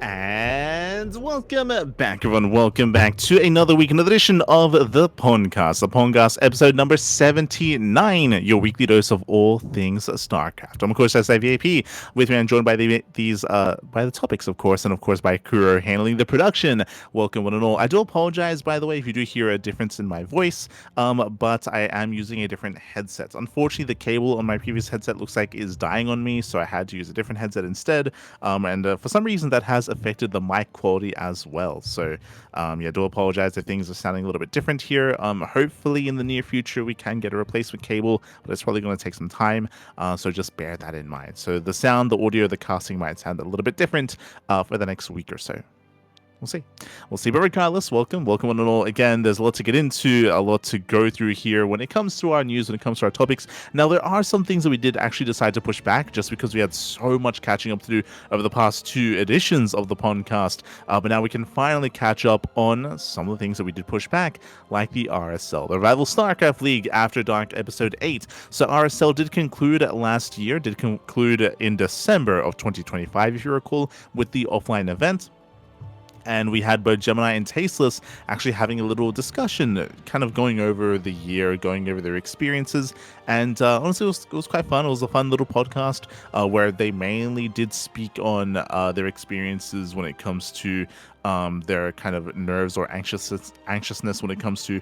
And welcome back, everyone. Welcome back to another week, another edition of the PondCast episode number 79, your weekly dose of all things StarCraft. I'm, of course, SIVAP. With me, I'm joined by by the topics, of course, and of course by Kuro handling the production. Welcome, one and all. I do apologize, by the way, if you do hear a difference in my voice, but I am using a different headset. Unfortunately, the cable on my previous headset looks like is dying on me, so I had to use a different headset instead. And for some reason, that has affected the mic quality as well. So, yeah, do apologize if things are sounding a little bit different here. Hopefully, in the near future, we can get a replacement cable, but it's probably going to take some time. So just bear that in mind. So the sound, the audio, the casting might sound a little bit different for the next week or so. We'll see. But regardless, welcome one and all. Again, there's a lot to get into, a lot to go through here when it comes to our news, when it comes to our topics. Now, there are some things that we did actually decide to push back just because we had so much catching up to do over the past two editions of the podcast. But now we can finally catch up on some of the things that we did push back, like the RSL, the Rival StarCraft League After Dark Episode 8. So RSL did conclude last year, did conclude in December of 2025, if you recall, with the offline event. And we had both Gemini and Tasteless actually having a little discussion, kind of going over the year, going over their experiences. And honestly, it was quite fun. It was a fun little podcast where they mainly did speak on their experiences when it comes to their kind of nerves or anxiousness when it comes to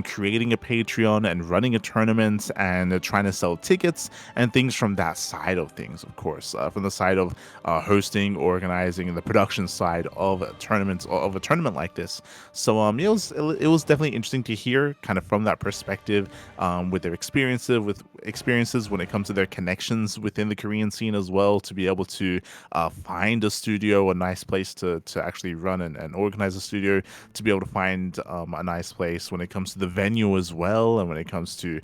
creating a Patreon and running a tournament and trying to sell tickets and things from that side of things, of course, from the side of hosting, organizing, and the production side of tournaments, of a tournament like this. So it was definitely interesting to hear kind of from that perspective, with their experiences when it comes to their connections within the Korean scene as well, to be able to find a studio, a nice place to actually run and organize a studio, to be able to find a nice place when it comes to the venue as well, and when it comes to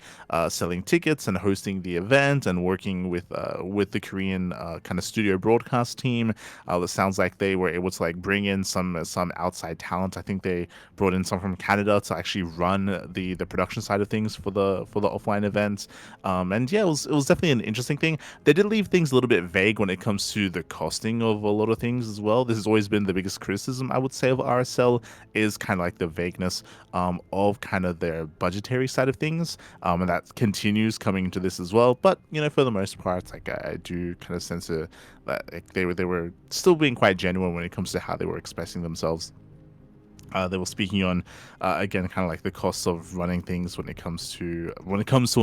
selling tickets and hosting the event and working with the Korean kind of studio broadcast team. It sounds like they were able to like bring in some outside talent. I think they brought in some from Canada to actually run the production side of things for the offline events. And yeah, it was definitely an interesting thing. They did leave things a little bit vague when it comes to the costing of a lot of things as well. This has always been the biggest criticism, I would say, of RSL, is kind of like the vagueness of kind of their budgetary side of things, and that continues coming into this as well. But for the most part, like I do kind of sense that like, they were still being quite genuine when it comes to how they were expressing themselves. They were speaking on again kind of like the costs of running things when it comes to an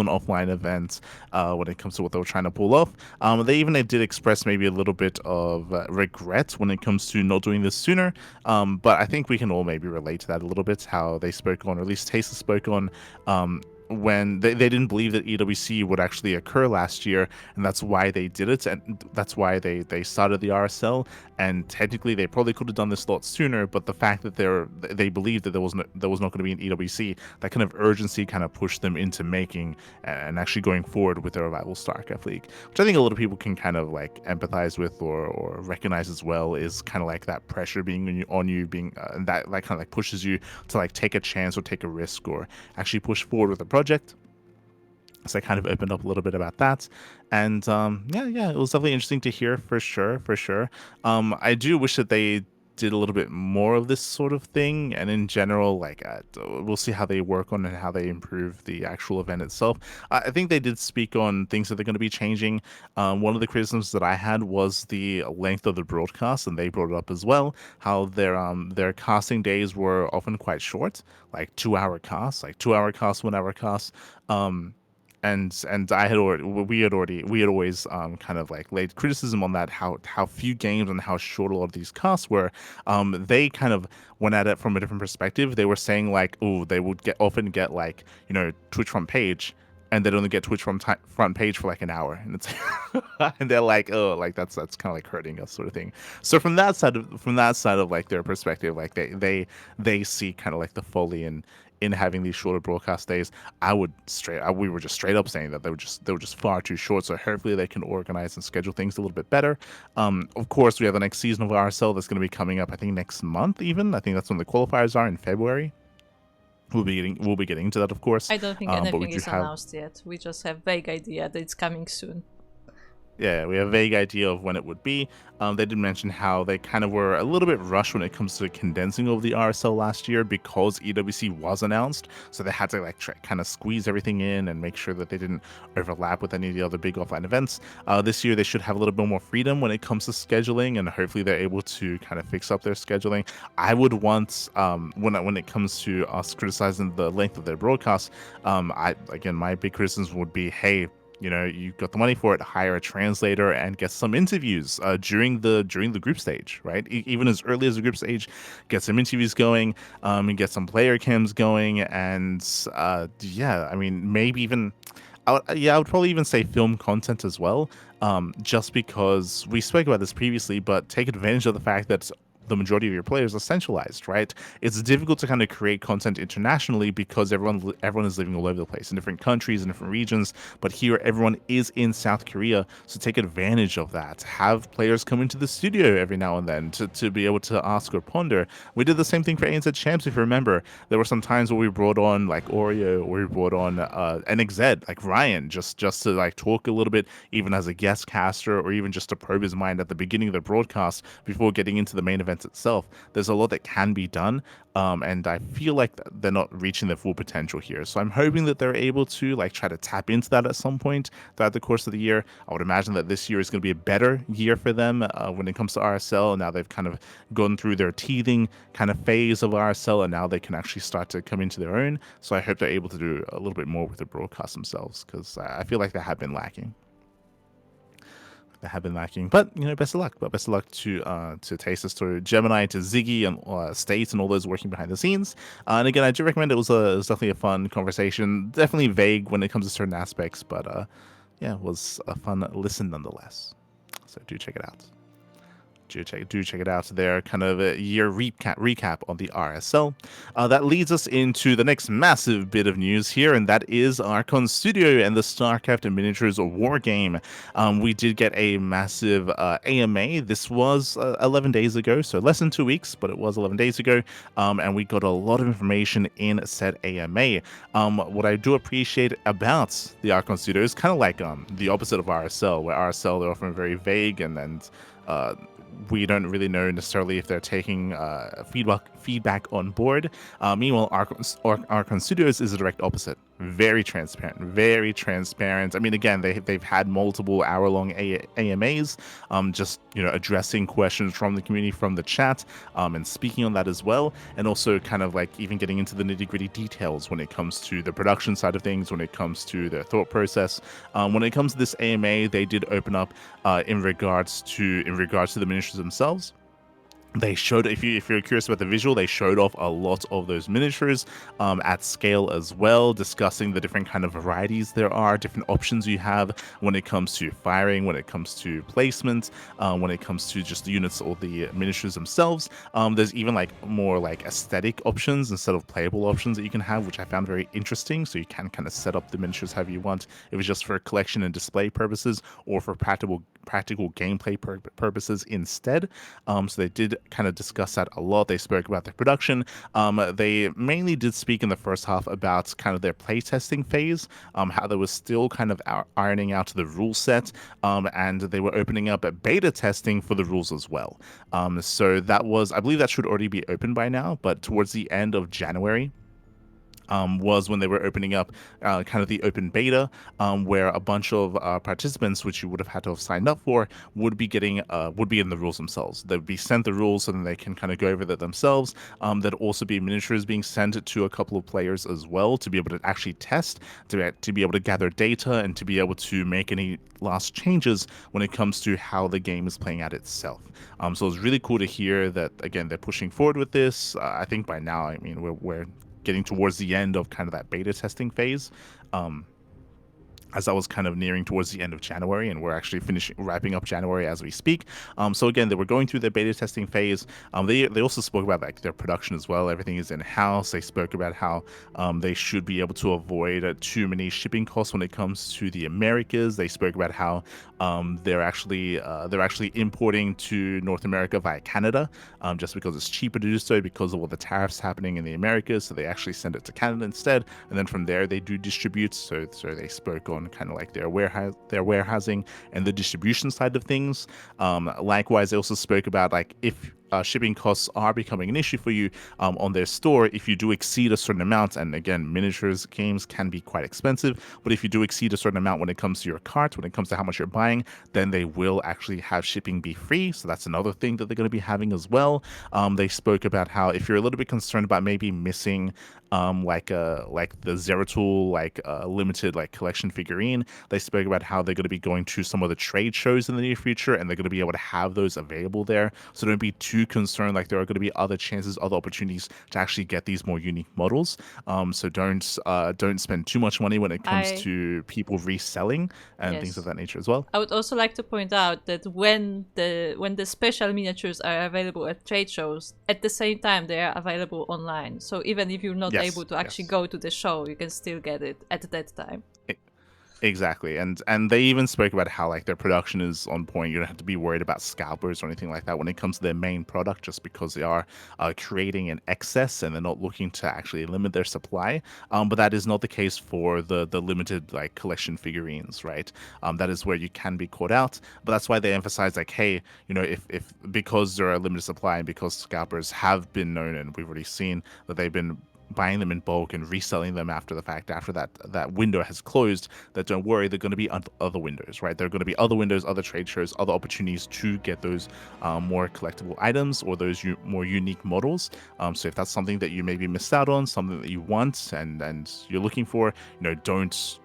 offline event, when it comes to what they were trying to pull off. They even did express maybe a little bit of regret when it comes to not doing this sooner, but I think we can all maybe relate to that a little bit, how they spoke on, or at least Taster spoke on, when they didn't believe that EWC would actually occur last year, and that's why they did it, and that's why they started the RSL. And technically they probably could have done this a lot sooner, but the fact that they believed that there was not going to be an EWC, that kind of urgency kind of pushed them into making and actually going forward with their Rival StarCraft League, which I think a lot of people can kind of like empathize with or recognize as well, is kind of like that pressure being on you being and that like kind of like pushes you to like take a chance or take a risk or actually push forward with a project. So I kind of opened up a little bit about that, and yeah, it was definitely interesting to hear, for sure. I do wish that they did a little bit more of this sort of thing, and in general, like we'll see how they work on and how they improve the actual event itself. I think they did speak on things that they're going to be changing. One of the criticisms that I had was the length of the broadcast, and they brought it up as well, how their casting days were often quite short, like 2 hour casts, 1 hour casts. And I had already we had always kind of like laid criticism on that, how few games and how short a lot of these casts were. They kind of went at it from a different perspective. They were saying like, oh, they would often get like Twitch front page, and they'd only get Twitch front page for like an hour, and it's and they're like, oh, like that's kind of like hurting us, sort of thing. So from that side of like their perspective, like they see kind of like the folly in having these shorter broadcast days. We were just straight up saying that they were just far too short. So hopefully they can organize and schedule things a little bit better. Of course, we have the next season of RSL that's going to be coming up, I think next month even. I think that's when the qualifiers are, in February. We'll be getting into that, of course. I don't think But we anything do is have announced yet. We just have vague idea that it's coming soon. Yeah, we have a vague idea of when it would be. They did mention how they kind of were a little bit rushed when it comes to condensing of the RSL last year because EWC was announced, so they had to like kind of squeeze everything in and make sure that they didn't overlap with any of the other big offline events. This year they should have a little bit more freedom when it comes to scheduling, and hopefully they're able to kind of fix up their scheduling. I would want when it comes to us criticizing the length of their broadcast, I again my big criticism would be, hey, you know, you got the money for it, hire a translator and get some interviews during the group stage, right? Even as early as the group stage, get some interviews going, and get some player cams going, and yeah, I mean, maybe even I would probably even say film content as well, just because we spoke about this previously, but take advantage of the fact that the majority of your players are centralized, right? It's difficult to kind of create content internationally because everyone is living all over the place in different countries and different regions. But here, everyone is in South Korea, so take advantage of that. Have players come into the studio every now and then to be able to ask or ponder. We did the same thing for ANZ Champs, if you remember. There were some times where we brought on like Oreo, or we brought on NXZ, like Ryan, just to like talk a little bit, even as a guest caster, or even just to probe his mind at the beginning of the broadcast before getting into the main event itself. There's a lot that can be done, and I feel like they're not reaching their full potential here. So I'm hoping that they're able to like try to tap into that at some point throughout the course of the year. I would imagine that this year is going to be a better year for them when it comes to RSL. Now they've kind of gone through their teething kind of phase of RSL, and now they can actually start to come into their own. So I hope they're able to do a little bit more with the broadcast themselves, because I feel like they have been lacking. But you know, best of luck. But best of luck to Tastes, to Gemini, to Ziggy, and States, and all those working behind the scenes. And again, I do recommend it. It was definitely a fun conversation. Definitely vague when it comes to certain aspects, but yeah, it was a fun listen nonetheless. So do check it out. Do check it out. Their kind of a year recap on the RSL. That leads us into the next massive bit of news here, and that is Archon Studio and the StarCraft Miniatures War Game. We did get a massive AMA. This was 11 days ago, so less than 2 weeks, but it was 11 days ago, and we got a lot of information in said AMA. What I do appreciate about the Archon Studio is kind of like the opposite of RSL, where RSL they're often very vague and we don't really know necessarily if they're taking feedback on board. Meanwhile, Archon Studios is the direct opposite. Very transparent, very transparent. I mean, again, they've had multiple hour-long AMAs, just addressing questions from the community, from the chat, and speaking on that as well, and also kind of like even getting into the nitty-gritty details when it comes to the production side of things, when it comes to their thought process. When it comes to this AMA, they did open up in regards to the miniatures themselves. They showed, if you're curious about the visual, they showed off a lot of those miniatures at scale as well, discussing the different kind of varieties there are, different options you have when it comes to firing, when it comes to placement, when it comes to just the units or the miniatures themselves. There's even like more like aesthetic options instead of playable options that you can have, which I found very interesting. So you can kind of set up the miniatures however you want. It was just for collection and display purposes, or for practical gameplay purposes instead. So they did kind of discuss that a lot. They spoke about their production. They mainly did speak in the first half about kind of their playtesting phase, how they were still kind of ironing out the rule set, and they were opening up beta testing for the rules as well. So that was, I believe that should already be open by now, but towards the end of January, was when they were opening up kind of the open beta, where a bunch of participants, which you would have had to have signed up for, would be in the rules themselves. They would be sent the rules so then they can kind of go over that themselves. There'd also be miniatures being sent to a couple of players as well to be able to actually test, to be able to gather data, and to be able to make any last changes when it comes to how the game is playing out itself. So it's really cool to hear that, again, they're pushing forward with this. I think by now, I mean, we're getting towards the end of kind of that beta testing phase, as I was kind of nearing towards the end of January, and we're actually wrapping up January as we speak. So again, they were going through their beta testing phase. They also spoke about like their production as well. Everything is in house. They spoke about how they should be able to avoid too many shipping costs when it comes to the Americas. They spoke about how they're actually importing to North America via Canada, just because it's cheaper to do so because of all the tariffs happening in the Americas. So they actually send it to Canada instead, and then from there they do distribute. So they spoke on on kind of like their warehousing and the distribution side of things. Likewise, they also spoke about like if shipping costs are becoming an issue for you on their store, if you do exceed a certain amount, and again, miniatures games can be quite expensive, but if you do exceed a certain amount when it comes to your cart, when it comes to how much you're buying, then they will actually have shipping be free. So that's another thing that they're going to be having as well. They spoke about how if you're a little bit concerned about maybe missing like the Zeratul limited like collection figurine, they spoke about how they're going to be going to some of the trade shows in the near future, and they're going to be able to have those available there. So don't be too concerned. Like there are going to be other chances, other opportunities to actually get these more unique models. So don't spend too much money when it comes I to people reselling and things of yes. that nature as well. I would also like to point out that when the special miniatures are available at trade shows, at the same time they are available online. So even if you're not able Yes, to actually yes. go to the show, you can still get it at that time. Exactly, and they even spoke about how like their production is on point. You don't have to be worried about scalpers or anything like that when it comes to their main product, just because they are creating an excess and they're not looking to actually limit their supply. But that is not the case for the limited like collection figurines, right? That is where you can be caught out. But that's why they emphasize like, hey, if because there are a limited supply and because scalpers have been known and we've already seen that they've been buying them in bulk and reselling them after the fact, after that window has closed, that don't worry, there are going to be other windows, right? There are going to be other windows, other trade shows, other opportunities to get those more collectible items or those more unique models. So if that's something that you maybe missed out on, something that you want and you're looking for, don't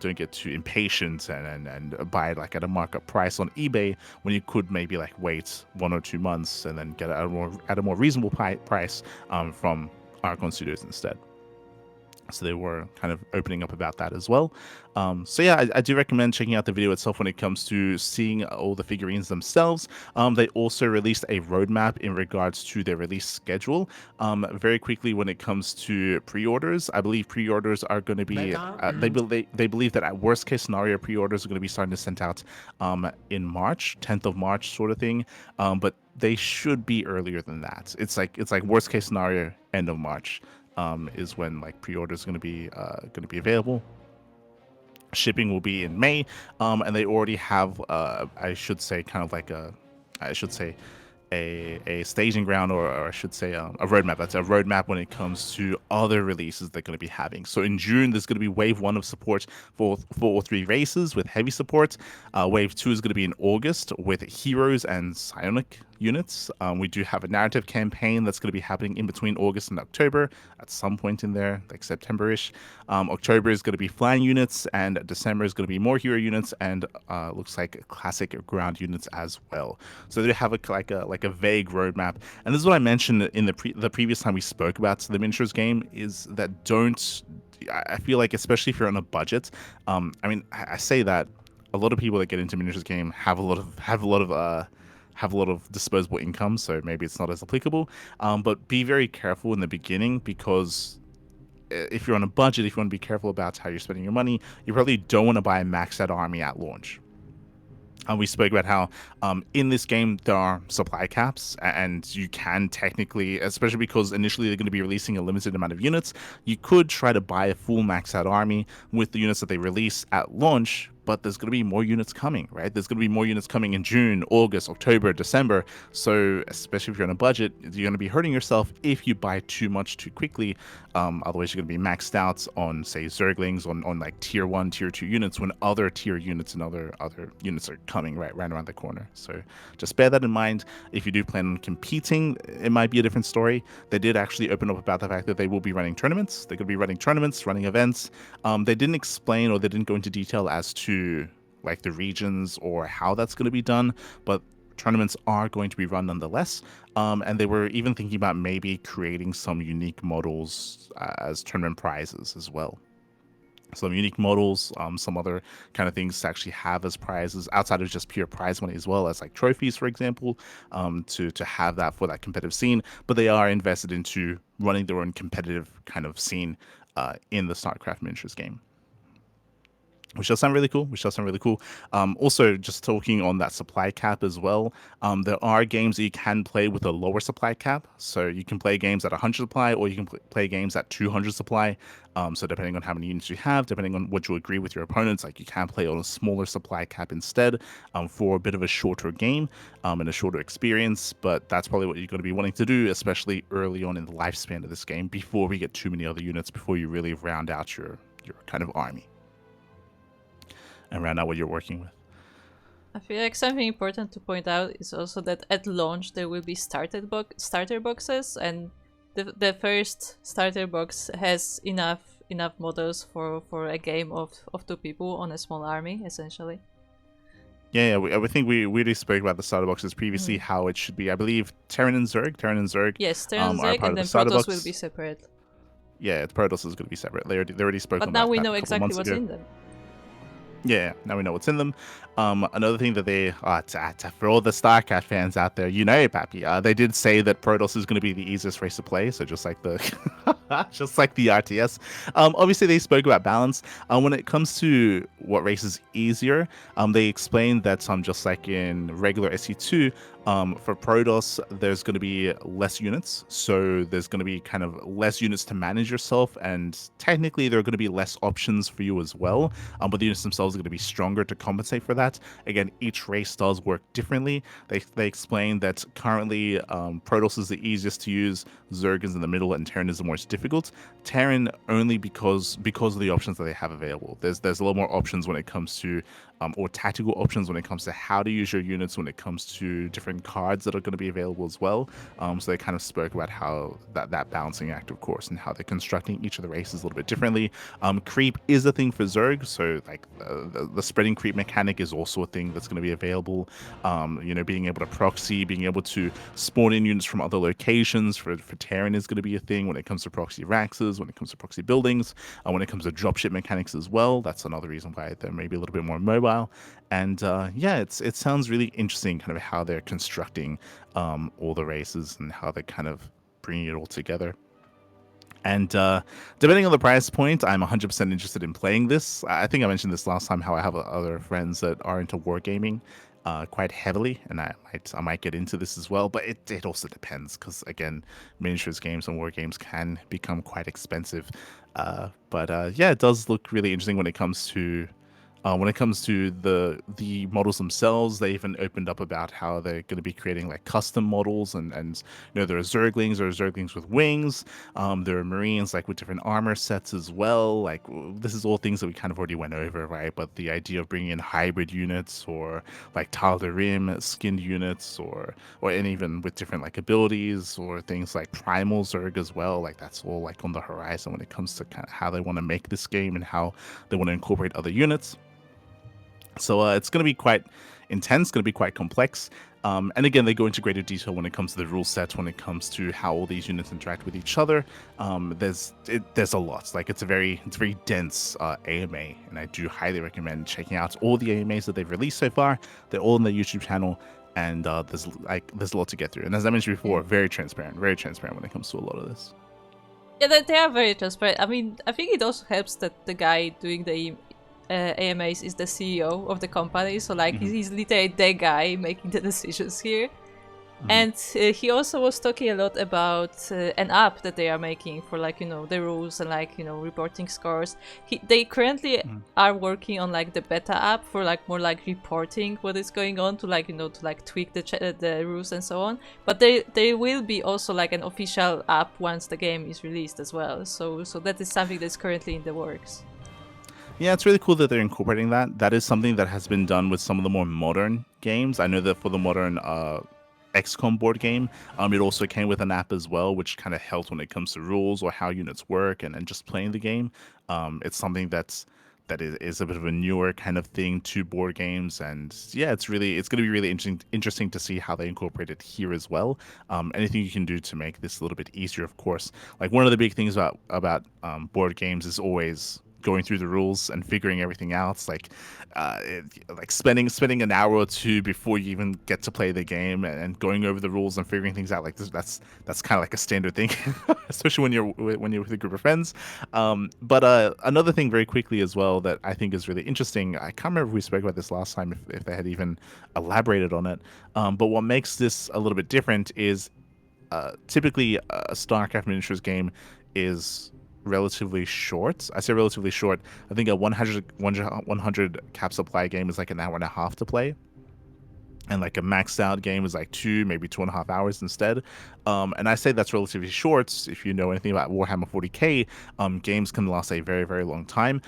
don't get too impatient and buy it like at a markup price on eBay when you could maybe like wait 1 or 2 months and then get it at a more reasonable price from Archon Studios instead. So they were kind of opening up about that as well. So yeah, I do recommend checking out the video itself when it comes to seeing all the figurines themselves. They also released a roadmap in regards to their release schedule. Very quickly, when it comes to pre-orders, I believe pre-orders are going to be. They believe that at worst case scenario, pre-orders are going to be starting to send out in March, 10th of March, sort of thing. But they should be earlier than that. It's like worst case scenario, end of March. Is when like pre-orders going to be available. Shipping will be in May, and they already have I should say kind of like I should say a staging ground, or I should say a roadmap. That's a roadmap when it comes to other releases they're going to be having. So in June, there's going to be Wave 1 of support for all three races with heavy support. Wave 2 is going to be in August with heroes and psionic units. We do have a narrative campaign that's going to be happening in between August and October at some point in there, like September-ish. October is going to be flying units, and December is going to be more hero units, and looks like classic ground units as well. So they have a vague roadmap, and this is what I mentioned in the previous time we spoke about the miniatures game, is that don't. I feel like especially if you're on a budget. I mean, I say that a lot of people that get into miniatures game have a lot of disposable income, so maybe it's not as applicable. But be very careful in the beginning, because if you're on a budget, if you want to be careful about how you're spending your money, you probably don't want to buy a maxed out army at launch. We spoke about how in this game there are supply caps, and you can technically, especially because initially they're going to be releasing a limited amount of units, you could try to buy a full max out army with the units that they release at launch. But there's going to be more units coming, right? There's going to be more units coming in June, August, October, December. So, especially if you're on a budget, you're going to be hurting yourself if you buy too much too quickly. Otherwise, you're going to be maxed out on, say, Zerglings, on like tier 1, tier 2 units, when other tier units and other units are coming right around the corner. So, just bear that in mind. If you do plan on competing, it might be a different story. They did actually open up about the fact that they will be running tournaments. They're going to be running tournaments, running events. They didn't explain, or they didn't go into detail as to like the regions or how that's going to be done, but tournaments are going to be run nonetheless. And they were even thinking about maybe creating some unique models as tournament prizes as well. Some unique models, some other kind of things to actually have as prizes outside of just pure prize money, as well as like trophies, for example, to have that for that competitive scene. But they are invested into running their own competitive kind of scene in the StarCraft miniatures game. which does sound really cool. Also, just talking on that supply cap as well, there are games that you can play with a lower supply cap. So you can play games at 100 supply, or you can play games at 200 supply. So depending on how many units you have, depending on what you agree with your opponents, like you can play on a smaller supply cap instead, for a bit of a shorter game, and a shorter experience. But that's probably what you're going to be wanting to do, especially early on in the lifespan of this game, before we get too many other units, before you really round out your kind of army and round out what you're working with. I feel like something important to point out is also that at launch there will be starter boxes, and the first starter box has enough models for a game of 2 people on a small army, essentially. Yeah, I think we already spoke about the starter boxes previously, how it should be. I believe Terran and Zerg, yes, Terran and are Zerg, part and of the then starter Protoss box. will be separate. Yeah, Protoss is going to be separate. They already spoke But on now that we a know couple exactly months what's ago. in them. Yeah, now we know what's in them. Another thing that they, for all the StarCraft fans out there, Pappy, they did say that Protoss is going to be the easiest race to play. So just like the, just like the RTS. Obviously they spoke about balance. When it comes to what race is easier, they explained that just like in regular SC2, for Protoss, there's going to be less units, so there's going to be kind of less units to manage yourself, and technically there are going to be less options for you as well. But the units themselves are going to be stronger to compensate for that. Again, each race does work differently. They explained that currently Protoss is the easiest to use, Zerg is in the middle, and Terran is the most difficult. Terran only because of the options that they have available. There's a lot more options when it comes to or tactical options when it comes to how to use your units, when it comes to different cards that are going to be available as well. So they kind of spoke about how that balancing act, of course, and how they're constructing each of the races a little bit differently. Creep is a thing for Zerg, so like the spreading creep mechanic is also a thing that's going to be available. Being able to proxy, being able to spawn in units from other locations for Terran is going to be a thing when it comes to proxy Raxes, when it comes to proxy buildings, when it comes to dropship mechanics as well. That's another reason why they're maybe a little bit more mobile. And it sounds really interesting, kind of how they're constructing all the races and how they're kind of bringing it all together. And depending on the price point, I'm 100% interested in playing this. I think I mentioned this last time, how I have other friends that are into wargaming quite heavily, and I might get into this as well. But it also depends, because again, miniatures games and war games can become quite expensive. But it does look really interesting when it comes to the models themselves. They even opened up about how they're going to be creating like custom models, and there are Zerglings with wings. There are Marines like with different armor sets as well. Like this is all things that we kind of already went over, right? But the idea of bringing in hybrid units, or like Tile de Rim skinned units, or and even with different like abilities, or things like Primal Zerg as well. Like that's all like on the horizon when it comes to kind of how they want to make this game and how they want to incorporate other units. So it's going to be quite intense, going to be quite complex. And again, they go into greater detail when it comes to the rule set, when it comes to how all these units interact with each other. There's a lot. Like it's a very dense AMA, and I do highly recommend checking out all the AMAs that they've released so far. They're all on their YouTube channel, and there's a lot to get through. And as I mentioned before, very transparent when it comes to a lot of this. Yeah, they are very transparent. I mean, I think it also helps that the guy doing the AMAs is the CEO of the company, so like he's literally the guy making the decisions here. And he also was talking a lot about an app that they are making for like the rules and like reporting scores. They currently are working on like the beta app for like more like reporting what is going on, to like to like tweak the rules and so on. But there will be also like an official app once the game is released as well. So that is something that's currently in the works. Yeah, it's really cool that they're incorporating that. That is something that has been done with some of the more modern games. I know that for the modern XCOM board game, it also came with an app as well, which kind of helped when it comes to rules or how units work and just playing the game. It's something that is a bit of a newer kind of thing to board games, and yeah, it's going to be really interesting to see how they incorporate it here as well. Anything you can do to make this a little bit easier, of course. Like one of the big things about board games is always going through the rules and figuring everything out. It's like spending an hour or two before you even get to play the game and going over the rules and figuring things out. Like that's kind of like a standard thing, especially when you're with a group of friends. But another thing very quickly as well that I think is really interesting. I can't remember if we spoke about this last time, if they had even elaborated on it. But what makes this a little bit different is typically a StarCraft miniatures game is relatively short. I say relatively short. I think a 100 cap supply game is like an hour and a half to play. And like a maxed out game is like 2, maybe 2.5 hours instead. And I say that's relatively short. If you know anything about Warhammer 40k, games can last a very, very long time.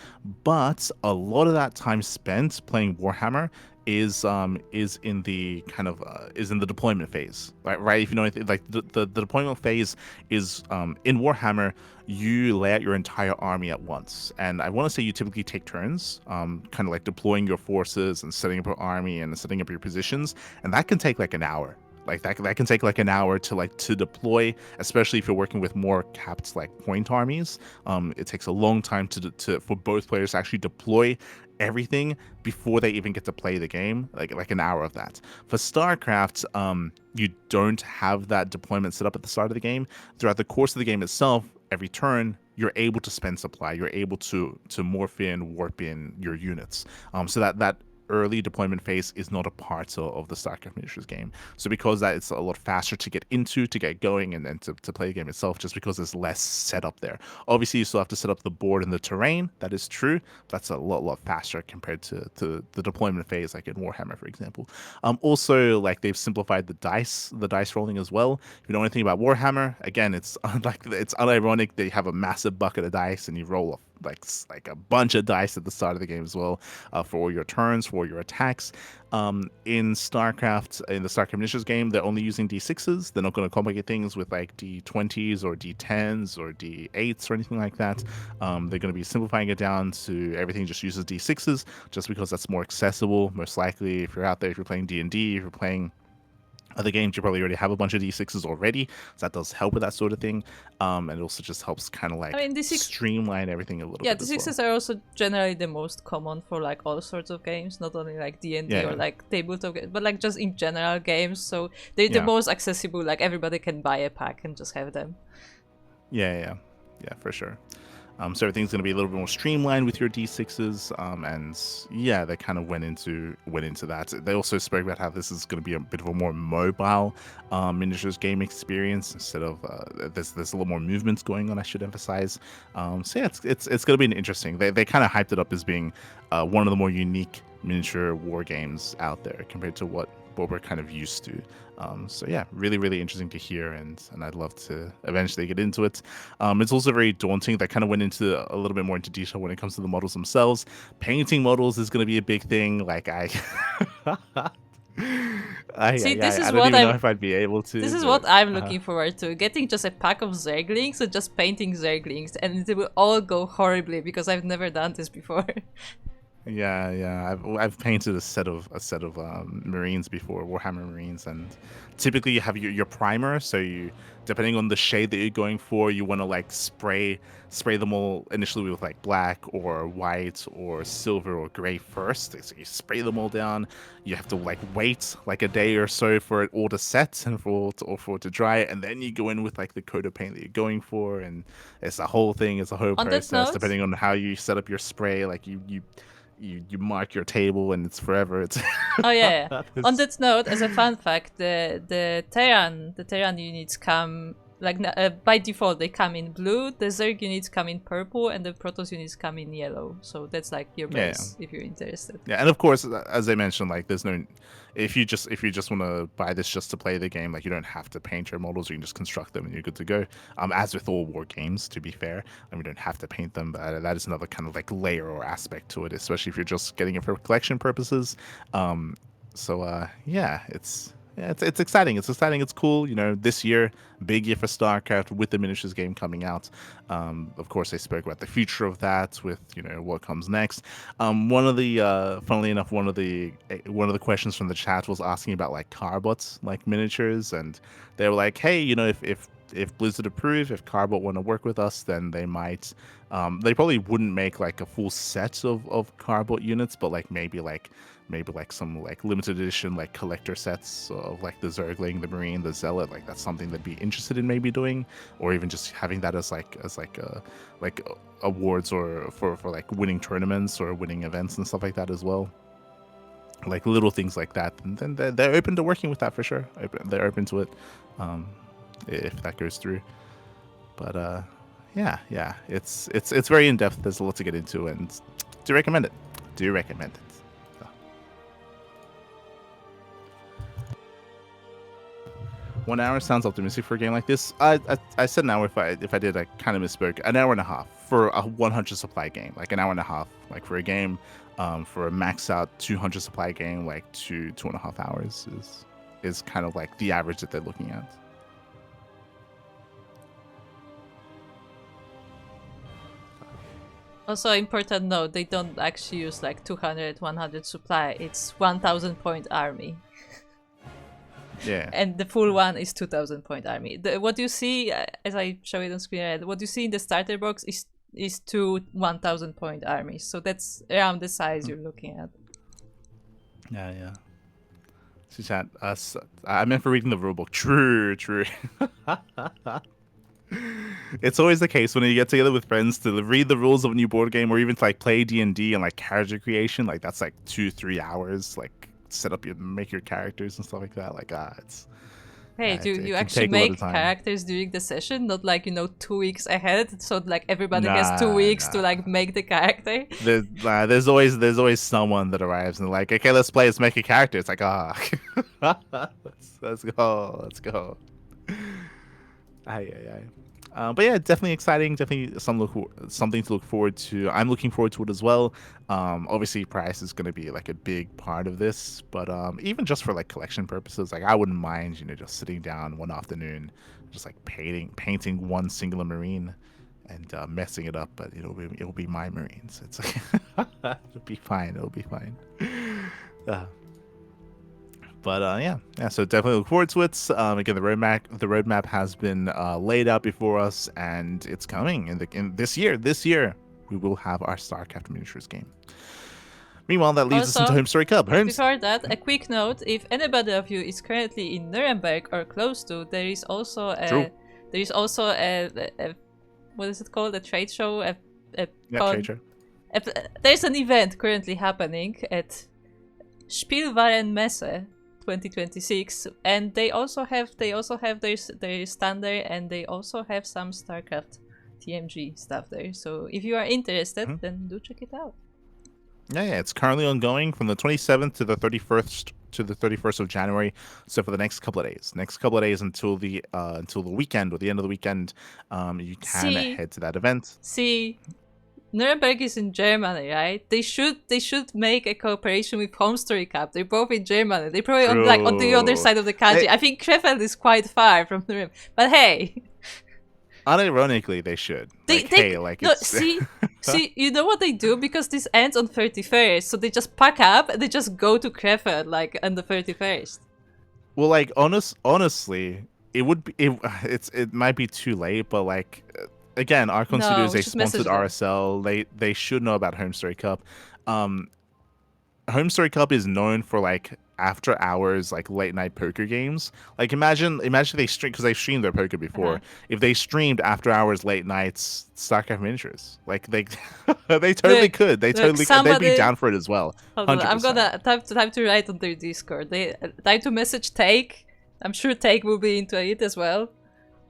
But a lot of that time spent playing Warhammer is in the kind of is in the deployment phase, right? If you know anything, like the deployment phase is in Warhammer, you lay out your entire army at once, and I want to say you typically take turns, kind of like deploying your forces and setting up your army and setting up your positions, and that can take like an hour. Like that can take like an hour to deploy, especially if you're working with more capped like point armies. It takes a long time to for both players to actually deploy everything before they even get to play the game, like an hour of that. For StarCraft, you don't have that deployment set up at the start of the game. Throughout the course of the game itself, every turn you're able to spend supply, you're able to morph in, warp in your units. So that early deployment phase is not a part of the StarCraft miniatures game. So because that, it's a lot faster to get into, to get going, and then to play the game itself, just because there's less setup there. Obviously, you still have to set up the board and the terrain. That is true. That's a lot faster compared to the deployment phase, like in Warhammer, for example. Also, like they've simplified the dice rolling as well. If you know anything about Warhammer, again, it's unironic. They have a massive bucket of dice, and you roll like a bunch of dice at the start of the game as well, for all your turns, for your attacks. In the StarCraft miniatures game, they're only using D6s. They're not going to complicate things with like D20s or D10s or D8s or anything like that. They're going to be simplifying it down to everything just uses D6s, just because that's more accessible. Most likely, if you're out there, if you're playing D&D, if you're playing other games, you probably already have a bunch of D6s already, so that does help with that sort of thing. And it also just helps kind of like streamline everything a little bit. D6s are also generally the most common for like all sorts of games, not only like D&D or like tabletop games, but like just in general games. So they're the most accessible. Like everybody can buy a pack and just have them. Yeah, for sure. So everything's going to be a little bit more streamlined with your D6s, and yeah, they kind of went into that. They also spoke about how this is going to be a bit of a more mobile miniatures game experience instead of there's a little more movements going on, I should emphasize. So yeah, it's going to be an interesting. They kind of hyped it up as being one of the more unique miniature war games out there compared to what we're kind of used to. So yeah, really interesting to hear, and I'd love to eventually get into it. It's also very daunting. They kind of went into a little bit more into detail when it comes to the models themselves. Painting models is going to be a big thing. Like I don't even know if I'd be able to. This is what I'm looking forward to. Getting just a pack of Zerglings and just painting Zerglings, and it will all go horribly because I've never done this before. Yeah. I've painted a set of Marines before, Warhammer Marines, and typically you have your primer. So you, depending on the shade that you're going for, you want to like spray them all initially with like black or white or silver or gray first. So you spray them all down. You have to like wait like a day or so for it all to set and for it to dry, and then you go in with like the coat of paint that you're going for, and it's a whole thing. It's a whole process depending on how you set up your spray. Like you mark your table and it's forever. It's oh yeah. On that note, as a fun fact, the Terran units come like by default they come in blue, the Zerg units come in purple, and the Protoss units come in yellow. So that's like your base if you're interested. Yeah, and of course, as I mentioned, like there's no, if you just want to buy this just to play the game, like you don't have to paint your models. You can just construct them and you're good to go. As with all war games, to be fair, and we don't have to paint them, but that is another kind of like layer or aspect to it, especially if you're just getting it for collection purposes. Yeah, it's exciting. It's exciting. It's cool. You know, this year, big year for StarCraft with the miniatures game coming out. Of course, they spoke about the future of that with, you know, what comes next. One of the, funnily enough, one of the questions from the chat was asking about like Carbots, like miniatures, and they were like, hey, you know, if if Blizzard approve, if Carbot want to work with us, then they might. They probably wouldn't make like a full set of Carbot units, but like maybe some like limited edition like collector sets of like the Zergling, the Marine, the Zealot. Like that's something they'd be interested in maybe doing, or even just having that as awards or for like winning tournaments or winning events and stuff like that as well. Like little things like that, and then they're open to working with that for sure. They're open to it, if that goes through. But yeah, it's very in depth. There's a lot to get into, and do recommend it. Do recommend it. So. 1 hour sounds optimistic for a game like this. I said an hour. If I did, I kind of misspoke. An hour and a half for a 100 supply game, like an hour and a half, like for a game. For a max out 200 supply game, like 2.5 hours is kind of like the average that they're looking at. Also, important note, they don't actually use like 200, 100 supply. It's 1,000 point army. Yeah. And the full one is 2,000 point army. What you see, as I show it on screen, what you see in the starter box is 2 1,000 point armies. So that's around the size you're looking at. Yeah. See chat. I meant for reading the rulebook. True. It's always the case when you get together with friends to read the rules of a new board game, or even to like play D&D and like character creation. Like that's like 2-3 hours. Like make your characters and stuff like that. Like it's. Hey, do you actually make characters during the session? Not like 2 weeks ahead, so like everybody has 2 weeks to like make the character. There's always someone that arrives and like, okay, let's make a character. It's like let's go. Aye. But yeah, definitely exciting. Definitely something to look forward to. I'm looking forward to it as well. Obviously, price is going to be like a big part of this, but even just for like collection purposes, like I wouldn't mind, just sitting down one afternoon, just like painting one singular Marine, and messing it up. But it'll be my Marines. It's like it'll be fine. But yeah. So definitely look forward to it. Again, the roadmap has been laid out before us, and it's coming in this year. This year, we will have our StarCraft miniatures game. Meanwhile, that leads us into HomeStory Cup. Before that, a quick note: if anybody of you is currently in Nuremberg or close to, there is also a what is it called? A trade show. Trade show. There's an event currently happening at Spielwarenmesse 2026, and they also have their stand there, and they also have some StarCraft TMG stuff there. So if you are interested, then do check it out. Yeah, it's currently ongoing from the 27th to the 31st of January. So for the next couple of days until the weekend or the end of the weekend, you can head to that event. Nuremberg is in Germany, right? They should make a cooperation with HomeStory Cup. They're both in Germany. They're probably on the other side of the country. I think Krefeld is quite far from Nuremberg. But hey, unironically, they should. See, you know what they do? Because this ends on 31st, so they just pack up and they just go to Krefeld like on the 31st. Well, like honestly, it might be too late, but like. Again, Archon Studios, they sponsored RSL. They should know about HomeStory Cup. HomeStory Cup is known for like after hours, like late night poker games. Like imagine if they stream, because they've streamed their poker before. If they streamed after hours, late nights StarCraft miniatures, like they totally could. They'd be down for it as well. I'm gonna time to write on their Discord. They time to message Take. I'm sure Take will be into it as well.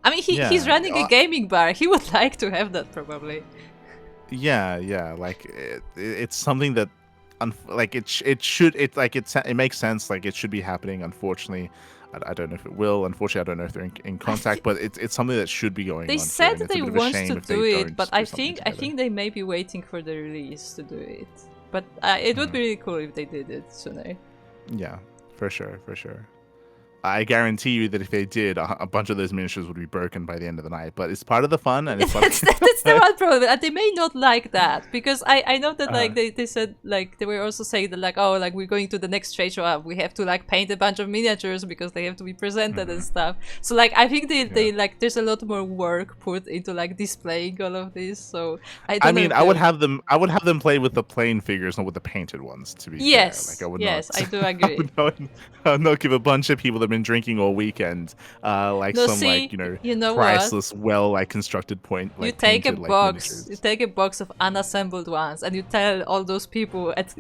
I mean, he's running a gaming bar. He would like to have that, probably. Yeah. Like it's something that, it makes sense. Like it should be happening. Unfortunately, I don't know if it will. Unfortunately, I don't know if they're in contact. But it's something that should be going on. They said they want to do it, but I think they may be waiting for the release to do it. But it would be really cool if they did it sooner. Yeah, for sure. I guarantee you that if they did, a bunch of those miniatures would be broken by the end of the night. But it's part of the fun, and it's something. That's the one problem, and they may not like that because I know that like uh, they said like they were also saying that like oh like we're going to the next trade show we have to like paint a bunch of miniatures because they have to be presented and stuff. So like I think they like there's a lot more work put into like displaying all of this. So I I don't know mean, if I would they'll. have them. I would have them play with the plain figures, not with the painted ones. To be fair, like I Yes, would not. yes, I do I agree. would not give a bunch of people that have been drinking all weekend, like No, some like see, you know what? priceless, well like constructed point You like take a painted like box, you miniatures. take a box of unassembled ones, and you tell all those people at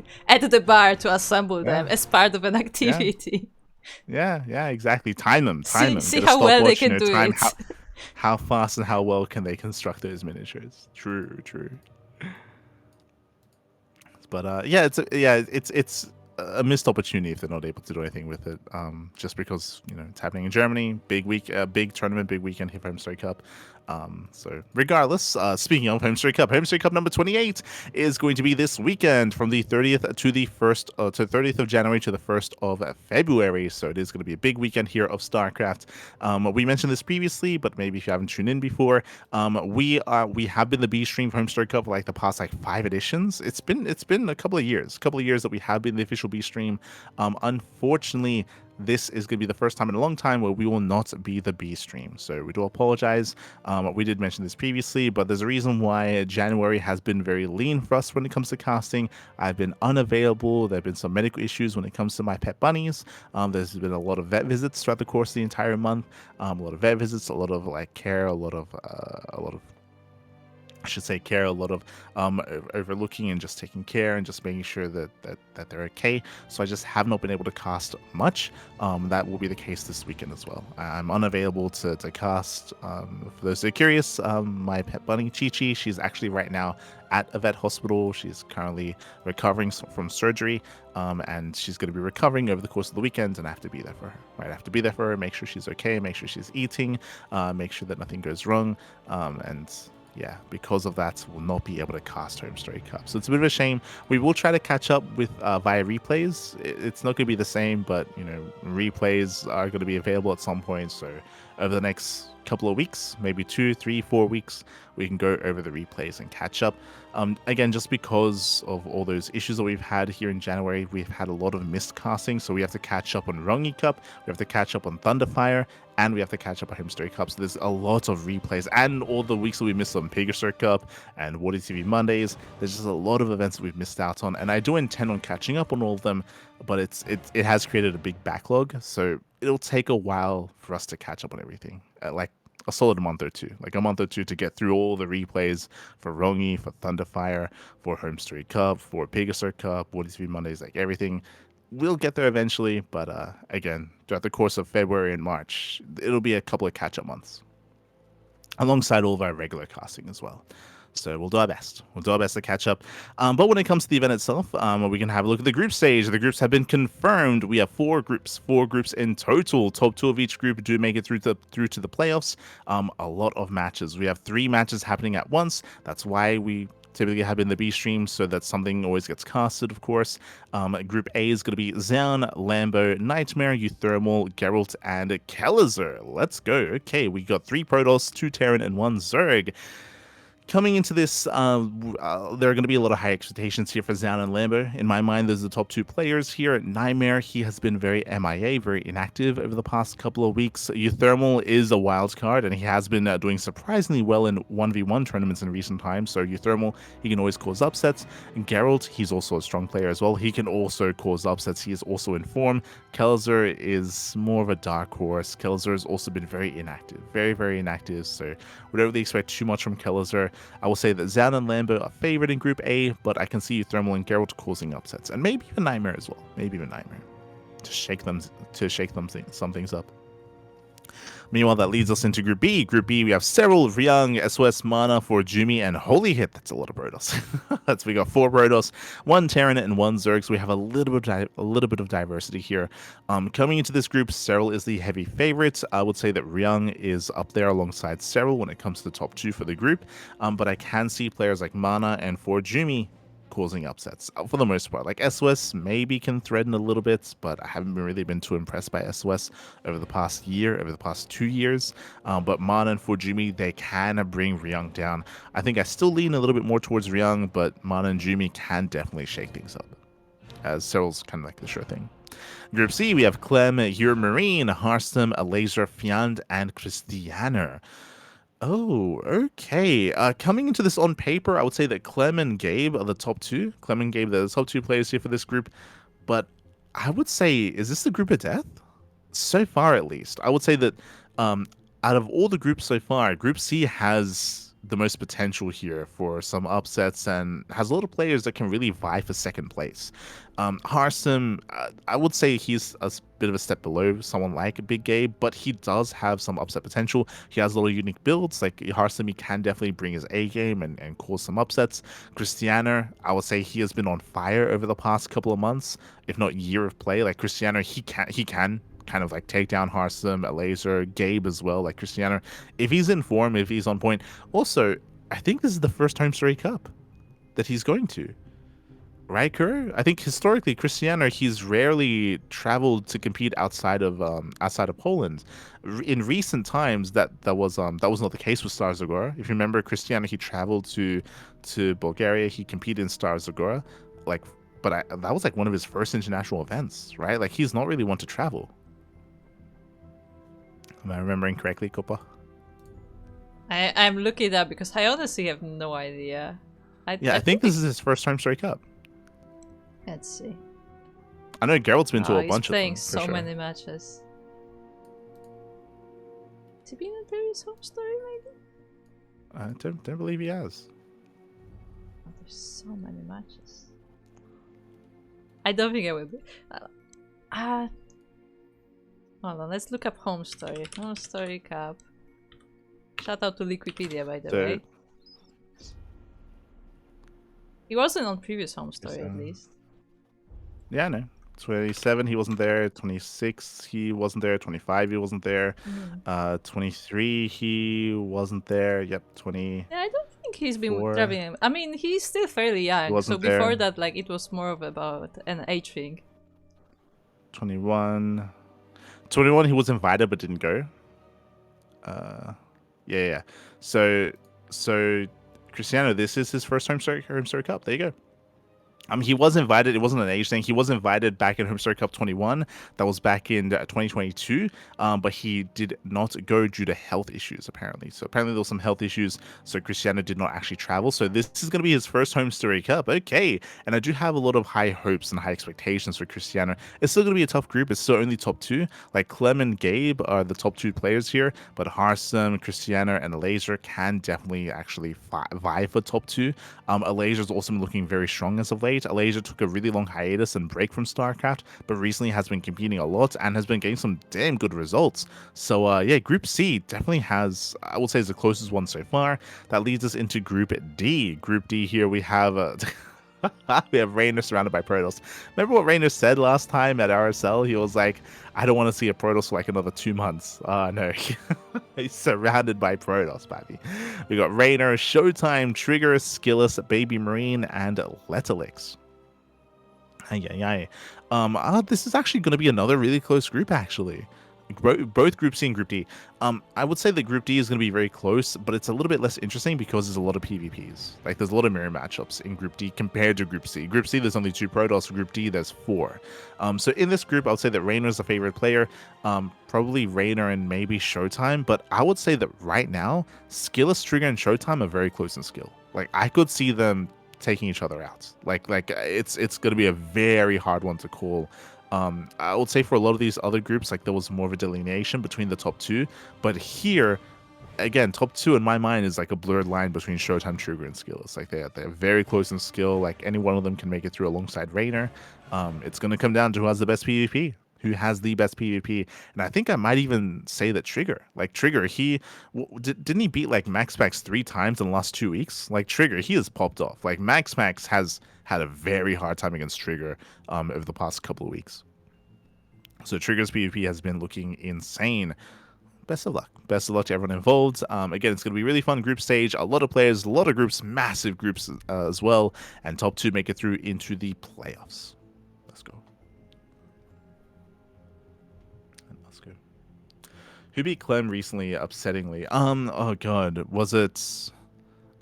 the bar to assemble them Yeah, as part of an yeah, activity. yeah, exactly. Time See, them. see Get a how well they stopwatch. can do Time it. how fast and how well can they construct those miniatures. True. But it's a missed opportunity if they're not able to do anything with it. Just because it's happening in Germany, big week, big tournament, big weekend here for HomeStory Cup. So regardless, speaking of HomeStory Cup number 28 is going to be this weekend from the 30th to the 1st to 30th of January to the 1st of February. So it is going to be a big weekend here of StarCraft. We mentioned this previously, but maybe if you haven't tuned in before, we have been the B stream for HomeStory Cup for like the past like 5 editions. It's been a couple of years that we have been the official B stream. Unfortunately, this is going to be the first time in a long time where we will not be the B stream. So we do apologize. We did mention this previously, but there's a reason why January has been very lean for us when it comes to casting. I've been unavailable. There have been some medical issues when it comes to my pet bunnies. There's been a lot of vet visits throughout the course of the entire month. A lot of vet visits, a lot of like care, a lot of I should say care, a lot of overlooking and just taking care and just making sure that they're okay. So I just have not been able to cast much. That will be the case this weekend as well. I'm unavailable to cast. For those who are curious, my pet bunny Chi-Chi, she's actually right now at a vet hospital. She's currently recovering from surgery, and she's going to be recovering over the course of the weekend, and I have to be there for her. Right, I have to be there for her, make sure she's okay, make sure she's eating, make sure that nothing goes wrong, and yeah, because of that, we'll not be able to cast HomeStory Cup. So it's a bit of a shame. We will try to catch up with via replays. It's not going to be the same, but replays are going to be available at some point. So over the next couple of weeks, maybe 2, 3, 4 weeks, we can go over the replays and catch up. Again, just because of all those issues that we've had here in January, we've had a lot of missed casting, so we have to catch up on Rongyi Cup, we have to catch up on Thunderfire, and we have to catch up on HomeStory Cup. So there's a lot of replays, and all the weeks that we missed on Pegasus Cup and Water TV Mondays. There's just a lot of events that we've missed out on, and I do intend on catching up on all of them, but it has created a big backlog, so it'll take a while for us to catch up on everything. Like a solid month or two, to get through all the replays for Rongyi, for Thunderfire, for HomeStory Cup, for Pegasus Cup, Water TV Mondays, like everything. We'll get there eventually, but again, throughout the course of February and March, it'll be a couple of catch-up months, alongside all of our regular casting as well. So we'll do our best. We'll do our best to catch up. But when it comes to the event itself, we can have a look at the group stage. The groups have been confirmed. We have four groups in total. Top 2 of each group do make it through to the playoffs. A lot of matches. We have 3 matches happening at once. That's why we typically have in the B stream, so that something always gets casted, of course. Group A is going to be Zaun, Lambo, Nightmare, Euthermal, Geralt, and Kellizer. Let's go. Okay, we got 3 Protoss, 2 Terran, and 1 Zerg. Coming into this, there are going to be a lot of high expectations here for Zaun and Lambo. In my mind, those are the top 2 players here. Nightmare, he has been very MIA, very inactive over the past couple of weeks. Euthermal is a wild card, and he has been doing surprisingly well in 1v1 tournaments in recent times. So Euthermal, he can always cause upsets. And Geralt, he's also a strong player as well. He can also cause upsets. He is also in form. Kellizer is more of a dark horse. Kellizer has also been very inactive, very, very inactive. So we don't really expect too much from Kellizer. I will say that Zaun and Lambo are favored in Group A, but I can see Euthermal and Geralt causing upsets, and maybe even Nightmare as well. Maybe even Nightmare to shake some things up. Meanwhile, that leads us into Group B. Group B, we have Serral, Ryung, SOS Mana for Jumi, and Holy Hit. That's a lot of Protoss. We got 4 Protoss, 1 Terran, and 1 Zerg. So we have a little bit of diversity here. Coming into this group, Serral is the heavy favorite. I would say that Ryung is up there alongside Serral when it comes to the top 2 for the group. But I can see players like Mana and for Jumi causing upsets for the most part. Like SOS maybe can threaten a little bit, but I haven't really been too impressed by SOS over the past year, over the past 2 years. But Mana and Fujimi, they can bring Ryung down. I think I still lean a little bit more towards Ryung, but Mana and Jumi can definitely shake things up, as Cyril's kind of like the sure thing. Group C, we have Clem, Hero Marine, Harstem, Laser, Fjand, and Christianer. Oh, okay. Coming into this on paper, I would say that Clem and Gabe are the top two. Clem and Gabe are the top two players here for this group. But I would say, is this the group of death? So far, at least. I would say that out of all the groups so far, Group C has the most potential here for some upsets and has a lot of players that can really vie for second place. Harsem, I would say he's a bit of a step below someone like Big Gabe, but he does have some upset potential. He has a lot of unique builds. Like Harsem, he can definitely bring his A game and cause some upsets. Christianer, I would say he has been on fire over the past couple of months, if not year of play. Like Christianer, he can kind of like take down Harsem, Laser, Gabe as well, like Christianer. If he's in form, if he's on point. Also, I think this is the first HomeStory Cup that he's going to. Right, Kuro? I think historically, Christianer, he's rarely traveled to compete outside of Poland. In recent times, that was not the case with Star Zagora. If you remember, Christianer, he traveled to Bulgaria. He competed in Star Zagora, like, but that was like one of his first international events, right? Like, he's not really one to travel. Am I remembering correctly, Copa? I'm looking at that because I honestly have no idea. I think this is his first HomeStory Cup. Let's see. I know Geralt's been to a bunch of them. He's playing so many matches. Has he been in previous HomeStory, maybe? I don't believe he has. Oh, there's so many matches. I don't think I will be. Hold on, let's look up HomeStory. HomeStory Cup. Shout out to Liquipedia, by the way. He wasn't on previous HomeStory, at least. Yeah, I know. 27, he wasn't there. 26, he wasn't there. 25, he wasn't there. 23, he wasn't there. Yep, 20. Yeah, I don't think he's been traveling. I mean, he's still fairly young, so before that, like, it was more of about an age thing. 21, he was invited but didn't go. Yeah. So Cristiano, this is his first HomeStory Cup. There you go. He was invited. It wasn't an age thing. He was invited back in HomeStory Cup 21. That was back in 2022. But he did not go due to health issues, apparently. So apparently there was some health issues. So Cristiano did not actually travel. So this is going to be his first HomeStory Cup. Okay. And I do have a lot of high hopes and high expectations for Cristiano. It's still going to be a tough group. It's still only top two. Like Clem and Gabe are the top two players here. But Harsem, Cristiano, and Laser can definitely actually vie for top two. Laser's also been looking very strong as of late. Laser took a really long hiatus and break from StarCraft, but recently has been competing a lot and has been getting some damn good results. So yeah, Group C definitely has, I would say, is the closest one so far. That leads us into Group D. Group D here we have we have Rainer surrounded by Protoss. Remember what Rainer said last time at RSL? He was like, I don't want to see a Protoss for like another 2 months. No. He's surrounded by Protoss, baby. We got Rainer, Showtime, Trigger, Skillus, Baby Marine, and Letalix. This is actually going to be another really close group, actually. Both Group C and Group D. I would say that Group D is going to be very close, but it's a little bit less interesting because there's a lot of PvPs. Like, there's a lot of mirror matchups in Group D compared to Group C. Group C, there's only 2 Protoss. For Group D, there's 4. So in this group, I would say that Rainer is the favorite player. Probably Rainer and maybe Showtime, but I would say that right now, Skillus, Trigger, and Showtime are very close in skill. Like, I could see them taking each other out. Like it's going to be a very hard one to call. I would say for a lot of these other groups, like, there was more of a delineation between the top 2, but here, again, top 2 in my mind is like a blurred line between Showtime, Trigger, and Skillus. Like, they're very close in skill. Like, any one of them can make it through alongside Rainer. It's going to come down to who has the best PvP. And I think I might even say that Trigger, didn't he beat like MaxPax 3 times in the last 2 weeks? Like, Trigger, he has popped off. Like, MaxPax has had a very hard time against Trigger over the past couple of weeks. So Trigger's PvP has been looking insane. best of luck. Best of luck to everyone involved. Again, it's going to be really fun group stage. A lot of players, a lot of groups, massive groups as well. And top 2 make it through into the playoffs. Let's go. Let's go. Who beat Clem recently, upsettingly? Oh god, was it...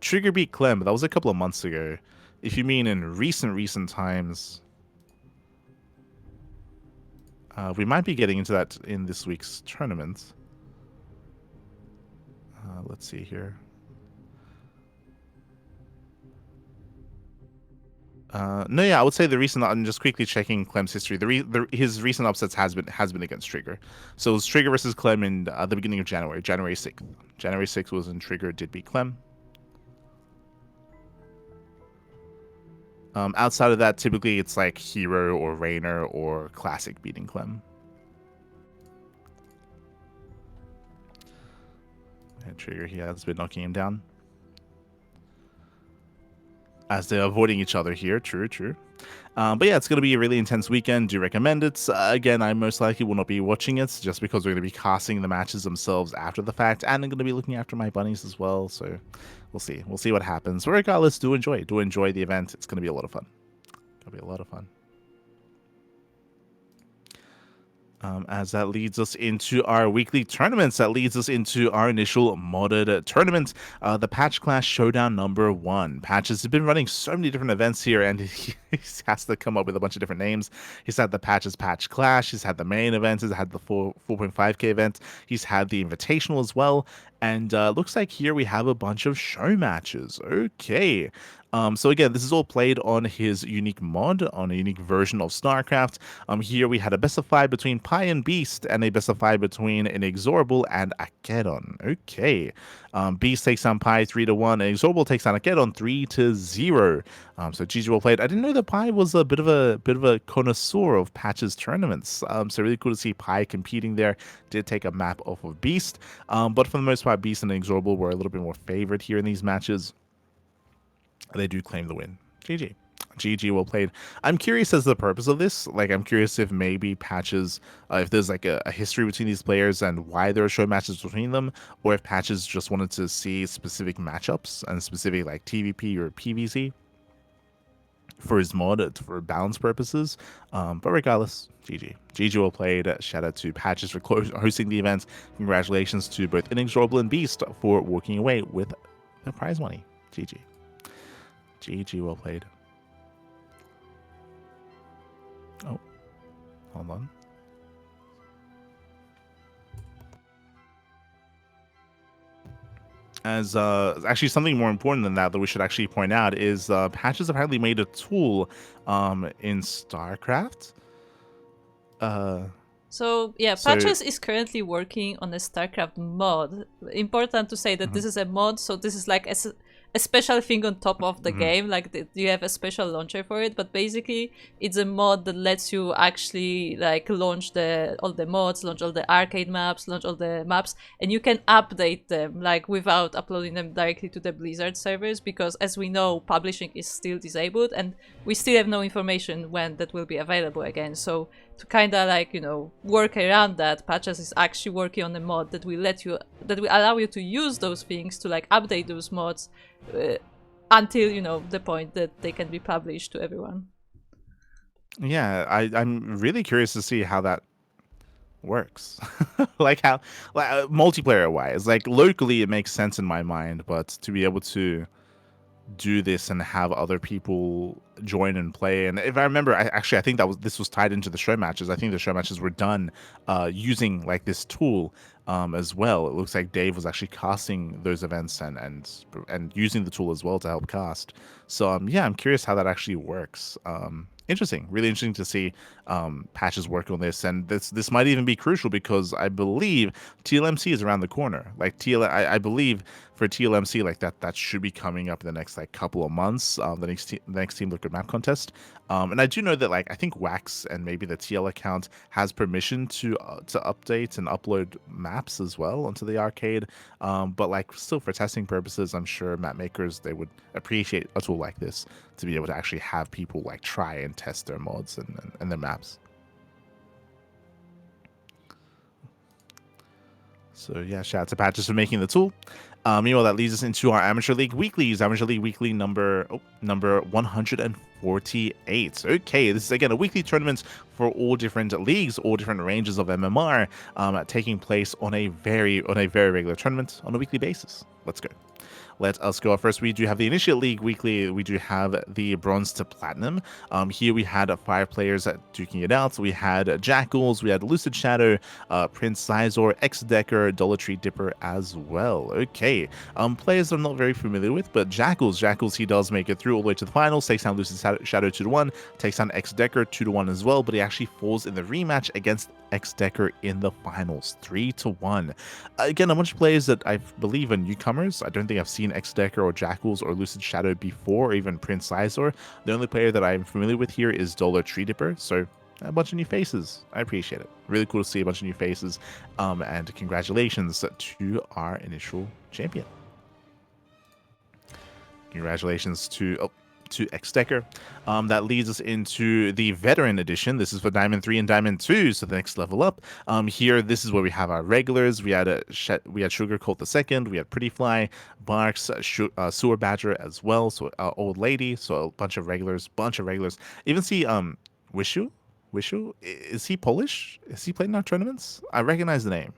Trigger beat Clem, but that was a couple of months ago. If you mean in recent times... we might be getting into that in this week's tournament. Let's see here. No, yeah, I would say the recent. I'm just quickly checking Clem's history. His recent upsets has been against Trigger. So it was Trigger versus Clem in the beginning of January, January 6th. January 6th was when Trigger did beat Clem. Outside of that, typically it's like Hero or Rainer or Classic beating Clem. And Trigger, he has been knocking him down. As they're avoiding each other here. True. But yeah, it's going to be a really intense weekend. Do recommend it. Again, I most likely will not be watching it just because we're going to be casting the matches themselves after the fact. And I'm going to be looking after my bunnies as well. So we'll see. We'll see what happens. But regardless, do enjoy the event. It's going to be a lot of fun. It'll be a lot of fun. As that leads us into our weekly tournaments, that leads us into our initial modded tournament, the Patch Clash Showdown number 1. Patch has been running so many different events here, and he has to come up with a bunch of different names. He's had the Patches Patch Clash, he's had the main event, he's had the 4.5k event, he's had the Invitational as well, and looks like here we have a bunch of show matches. Okay. So again, this is all played on his unique mod, on a unique version of StarCraft. Here we had a best of 5 between Pi and Beast, and a best of 5 between Inexorable and Akedon. Okay. Beast takes down Pi 3-1, and Inexorable takes down Akedon 3-0. So GG well played. I didn't know that Pi was a bit of a connoisseur of Patches tournaments. So really cool to see Pi competing there. Did take a map off of Beast, but for the most part, Beast and Inexorable were a little bit more favored here in these matches. They do claim the win. GG. GG, well played. I'm curious as to the purpose of this. Like, I'm curious if maybe Patches, if there's like a history between these players and why there are show matches between them, or if Patches just wanted to see specific matchups and specific like TVP or PVC for his mod for balance purposes. But regardless, GG. GG well played. Shout out to Patches for hosting the event. Congratulations to both Inexorable and Beast for walking away with the prize money. GG. GG, well played. Oh, hold on. As actually something more important than that we should actually point out is Patches apparently made a tool in StarCraft. So yeah, Patches is currently working on a StarCraft mod. Important to say that this is a mod, so this is like a special thing on top of the game, like you have a special launcher for it, but basically it's a mod that lets you actually like launch all the mods, launch all the arcade maps, launch all the maps, and you can update them like without uploading them directly to the Blizzard servers, because as we know, publishing is still disabled and we still have no information when that will be available again. So to kind of like, you know, work around that, Patches is actually working on a mod that will allow you to use those things to like update those mods until, you know, the point that they can be published to everyone. Yeah, I'm really curious to see how that works. Like how multiplayer wise, like locally it makes sense in my mind, but to be able to do this and have other people join and play, and if I remember, I think this was tied into the show matches. I think the show matches were done using like this tool as well. It looks like Dave was actually casting those events and using the tool as well to help cast. So yeah, I'm curious how that actually works. Interesting, really interesting to see Patches work on this, and this might even be crucial because I believe TLMC is around the corner. Like I believe for TLMC, like that should be coming up in the next like couple of months. The next Team Liquid map contest, and I do know that like I think Wax and maybe the TL account has permission to update and upload maps as well onto the arcade. But like still for testing purposes, I'm sure map makers, they would appreciate a tool like this to be able to actually have people like try and test their mods and their maps. So yeah, shout out to Patches for making the tool. Meanwhile, that leads us into our Amateur League Weeklies. Amateur League Weekly number 148. Okay, this is again a weekly tournament for all different leagues, all different ranges of MMR, taking place on a very regular tournament on a weekly basis. Let's go. Let us go first. We do have the Initiate League Weekly. We do have the Bronze to Platinum. Here we had 5 players duking it out. We had Jackals, we had Lucid Shadow, Prince Sizor, X-Decker, Dollar Tree Dipper as well. Okay, players I'm not very familiar with, but Jackals, he does make it through all the way to the finals, takes down Lucid Shadow 2-1, takes down X-Decker 2-1 as well, but he actually falls in the rematch against X-Decker in the finals, 3-1. Again, a bunch of players that I believe are newcomers. I don't think I've seen X-Decker or Jackals or Lucid Shadow before, or even Prince Sizor. The only player that I'm familiar with here is Dollar Tree Dipper, so a bunch of new faces. I appreciate it. Really cool to see a bunch of new faces, and congratulations to our initial champion. Congratulations to X-Decker. That leads us into the Veteran Edition. This is for Diamond 3 and Diamond 2, so the next level up. Here, this is where we have our regulars. We had Sugar Colt II, we had Pretty Fly, Barks, Sewer Badger as well, so Old Lady, so a bunch of regulars. Even see Wishu? Is he Polish? Has he played in our tournaments? I recognize the name.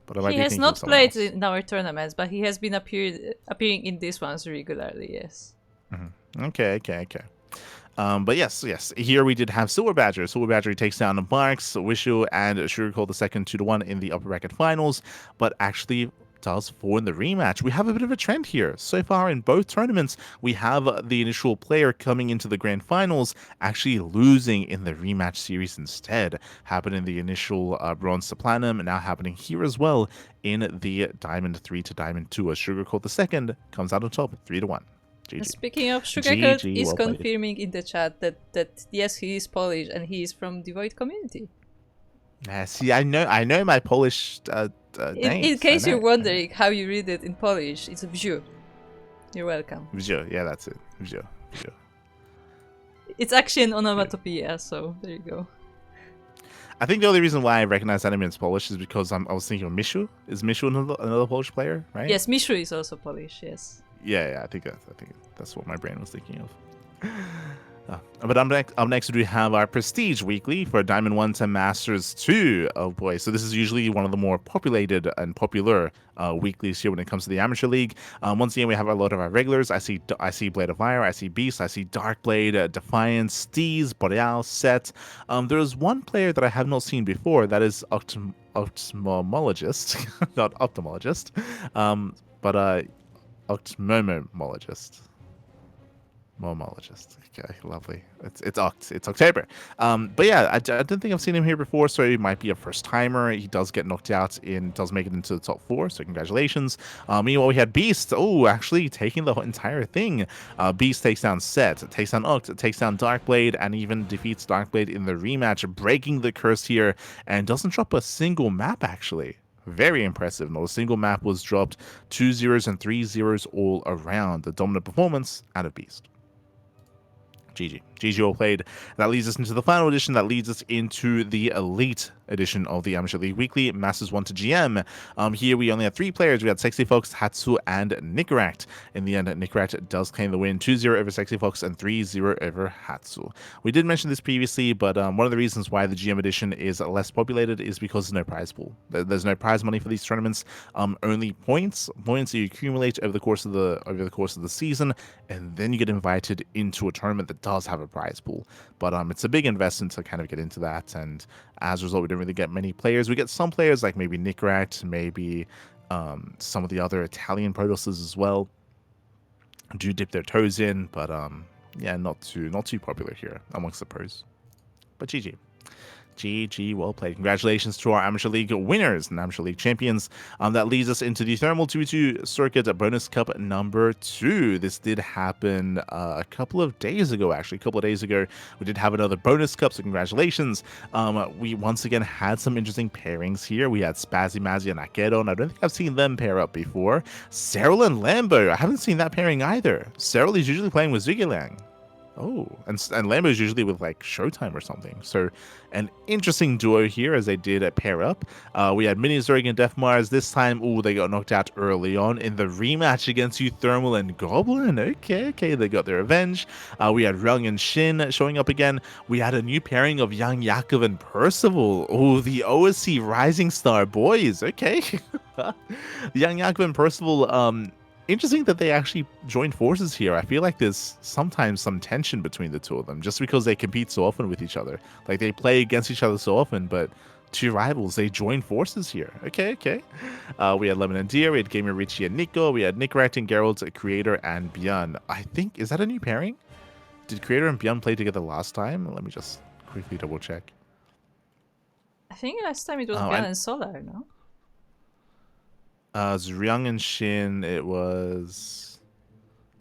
But he has not played in our tournaments, but he has been appearing in these ones regularly, yes. Mm-hmm. Okay. But yes. Here we did have Silver Badger. Silver Badger takes down Barks, Wishu, and Sugar Cold II 2-1 in the upper bracket finals, but actually does fall in the rematch. We have a bit of a trend here. So far in both tournaments, we have the initial player coming into the grand finals actually losing in the rematch series instead. Happened in the initial Bronze to Platinum, and now happening here as well in the Diamond 3 to Diamond 2, as Sugar Cold II comes out on top, 3-1. GG. Speaking of, Sugarcoat is confirming in the chat that yes, he is Polish and he is from the Void community. See, I know my Polish names. In case you're wondering how you read it in Polish, it's Wziu. You're welcome. Wziu, yeah, that's it. Wziu. It's actually an onomatopoeia, so there you go. I think the only reason why I recognize that name is Polish is because I was thinking of Mishu. Is Mishu another Polish player, right? Yes, Mishu is also Polish, yes. Yeah, I think that's what my brain was thinking of. But up next, we have our Prestige Weekly for Diamond 1 to Masters 2. Oh boy, so this is usually one of the more populated and popular weeklies here when it comes to the Amateur League. Once again, we have a lot of our regulars. I see Blade of Fire, I see Beast, I see Darkblade, Defiance, Steez, Boreal, Set. There's one player that I have not seen before, that is Ophthalmologist, not Ophthalmologist, but Ophthalmologist. Momologist. Okay, lovely. It's October. But yeah, I don't think I've seen him here before, so he might be a first timer. He does get knocked out does make it into the top 4, so congratulations. Meanwhile, we had Beast. Oh, actually taking the entire thing. Beast takes down Set, takes down Oct, takes down Darkblade, and even defeats Darkblade in the rematch, breaking the curse here, and doesn't drop a single map actually. Very impressive. Not a single map was dropped. 2 zeros and 3 zeros all around. The dominant performance out of Beast. GG all played. That leads us into the final edition. That leads us into the Elite edition of the Amateur League Weekly, Masters 1 to GM. Here we only had 3 players. We had Sexy Fox, Hatsu, and Nickrat. In the end, Nickrat does claim the win, 2-0 over Sexy Fox and 3-0 over Hatsu. We did mention this previously, but one of the reasons why the GM edition is less populated is because there's no prize pool. There's no prize money for these tournaments. Only points that you accumulate over the course of the season, and then you get invited into a tournament that does have a prize pool. But it's a big investment to kind of get into that, and as a result, we don't really get many players. We get some players like maybe Nickrat, maybe some of the other Italian Protosses as well do dip their toes in, but yeah, not too popular here amongst the pros. But GG, well played. Congratulations to our Amateur League winners and Amateur League champions. That leads us into the Thermal 2v2 Circuit Bonus Cup number 2. This did happen a couple of days ago, actually. A couple of days ago, we did have another Bonus Cup, so congratulations. We once again had some interesting pairings here. We had Spazzy Mazzy and Akedo, and I don't think I've seen them pair up before. Cyril and Lambo, I haven't seen that pairing either. Cyril is usually playing with Zhugelang. Oh, and Lambo's usually with like Showtime or something. So an interesting duo here as they did a pair up. We had Mini Zerg and Def Mars this time. Oh, they got knocked out early on in the rematch against you, Thermal and Goblin. Okay, they got their revenge. We had Rung and Shin showing up again. We had a new pairing of Young Yakov and Percival. Oh, the OSC Rising Star boys. Okay. Young Yakov and Percival, interesting that they actually joined forces here. I feel like there's sometimes some tension between the two of them just because they compete so often with each other. Like they play against each other so often, but two rivals, they join forces here. Okay. We had Lemon and Deer, we had Gamer Richie and Nico, we had Nick Wright and Geralt, Creator and Björn. I think, is that a new pairing? Did Creator and Björn play together last time? Let me just quickly double check. I think last time it was Björn and Solar, no? Zryang and Shin, it was...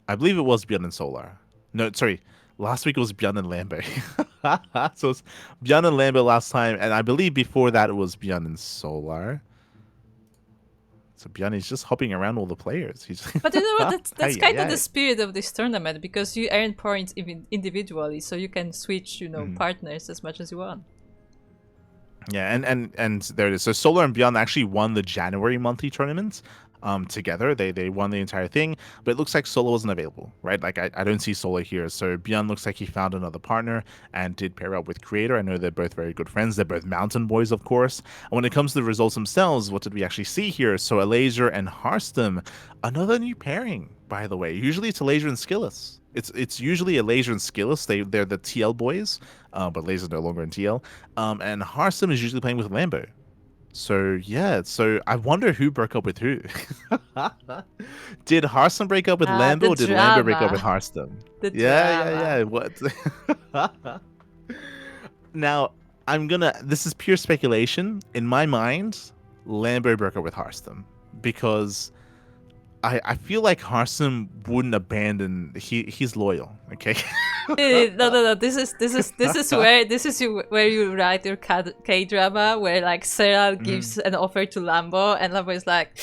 I believe it was Björn and Solar. No, sorry. Last week it was Björn and Lambo. So it's Björn and Lambo last time, and I believe before that it was Björn and Solar. So Björn is just hopping around all the players. He's but you know what? That's kind of the spirit of this tournament, because you earn points even individually, so you can switch, partners as much as you want. Yeah, and there it is. So Solar and Björn actually won the January monthly tournament together. They won the entire thing, but it looks like Solar wasn't available, right? Like I don't see Solar here. So Björn looks like he found another partner and did pair up with Creator. I know they're both very good friends. They're both mountain boys, of course. And when it comes to the results themselves, what did we actually see here? So Alazer and Harstem, another new pairing, by the way. Usually it's Alazer and Skillus. It's usually Alazer and Skillus. They're the TL boys, but Lazer's no longer in TL. And Harstem is usually playing with Lambo. So yeah, so I wonder who broke up with who. Did Harstem break up with Lambo, or did Lambo break up with Harstem? Yeah. What? Now this is pure speculation. In my mind, Lambo broke up with Harstem because I feel like Harstem wouldn't abandon. He's loyal, okay? No. This is where you write your K drama, where like Serral gives an offer to Lambo, and Lambo is like,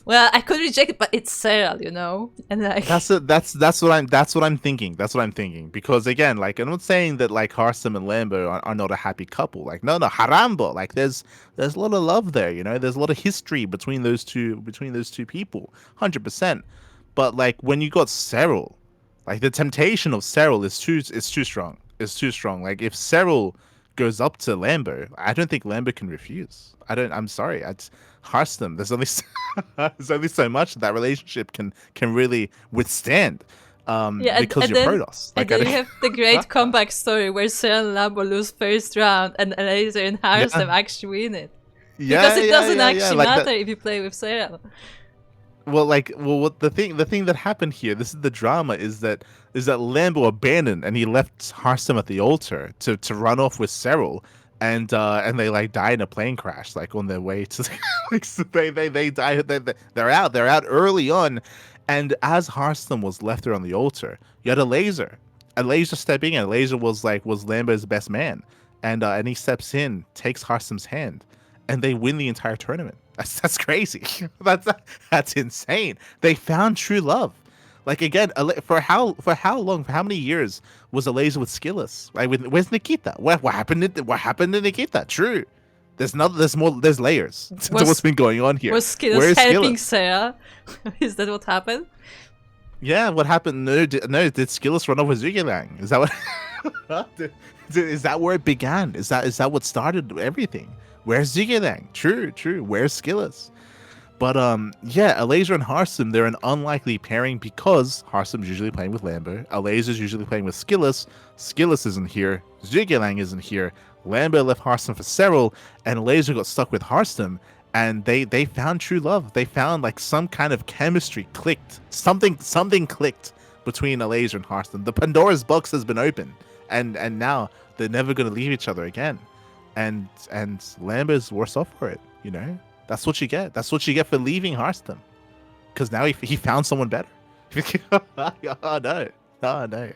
well, I could reject it, but it's Serral, and like that's what I'm thinking. That's what I'm thinking, because again, like I'm not saying that like Harstem and Lambo are not a happy couple. Like no, Harambo. Like there's a lot of love there, There's a lot of history between those two people, 100%. But like when you got Serral, like the temptation of Serral is too strong. It's too strong. Like if Serral goes up to Lambo, I don't think Lambo can refuse. I'm sorry. It's Harstem. There's only so much that relationship can really withstand. Because you're Protoss. Like, and then you have the great comeback story where Serral and Lambo lose first round, and Alazer and Harstem actually win it. Because it doesn't actually matter if you play with Serral. What the thing that happened here, this is the drama, is that Lambo abandoned and he left Harstem at the altar to run off with Serral, and they like die in a plane crash, like on their way to like so they die. They're out early on, and as Harstem was left there on the altar, you had Alazer stepping in. Alazer was Lambo's best man, and he steps in, takes Harstem's hand, and they win the entire tournament. That's crazy. That's insane. They found true love. Like again, for how long? For how many years was Alazer with Skillus? Right? Where's Nikita? What happened to Nikita? True. There's more. There's layers to what's been going on here. Was Skillus helping Sarah? Is that what happened? Yeah. What happened? No. Did Skillus run off with Zhugelang? Is that what? Is that where it began? Is that what started everything? Where's Zhugelang? True. Where's Skillus? But Alazer and Harstem, they're an unlikely pairing because Harstem's usually playing with Lambo. Alazer's usually playing with Skillus. Skillus isn't here. Zhugelang isn't here. Lambo left Harstem for Serral, and Alazer got stuck with Harstem, and they found true love. They found like some kind of chemistry clicked. Something clicked between Alazer and Harstem. The Pandora's box has been opened, and now they're never going to leave each other again. And Lambo's worse off for it, That's what you get. That's what you get for leaving Harstem. Because now he found someone better. Oh no.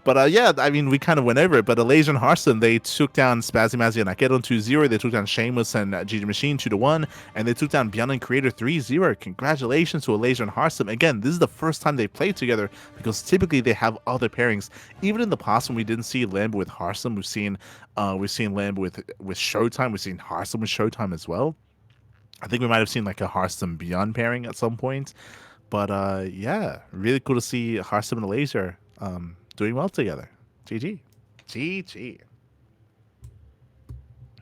But yeah, I mean, we kind of went over it. But Alasia and Hearthstone, they took down Spazzy Mazzy and Akeron 2-0. They took down Shameless and GG Machine 2-1. And they took down Beyond and Creator 3-0. Congratulations to Alasia and Hearthstone. Again, this is the first time they played together because typically they have other pairings. Even in the past when we didn't see Lambda with Hearthstone, we've seen Lambda with Showtime. We've seen Hearthstone with Showtime as well. I think we might have seen like a Hearthstone Beyond pairing at some point. But yeah, really cool to see Hearthstone and Alasia doing well together. GG. GG.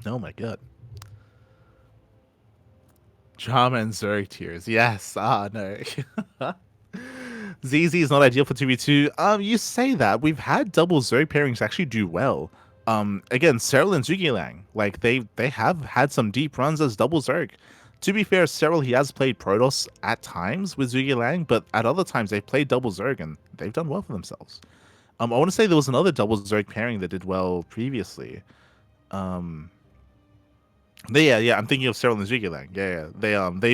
Oh my god. Drama and Zerg tears. Yes. Ah, no. ZZ is not ideal for 2v2. You say that. We've had double Zerg pairings actually do well. Again, Cyril and Zhuge like they have had some deep runs as double Zerg. To be fair, Cyril, he has played Protoss at times with Zhuge, but at other times they've played double Zerg and they've done well for themselves. I want to say there was another double Zerg pairing that did well previously. Yeah, I'm thinking of Cyril and Zhuge. Yeah.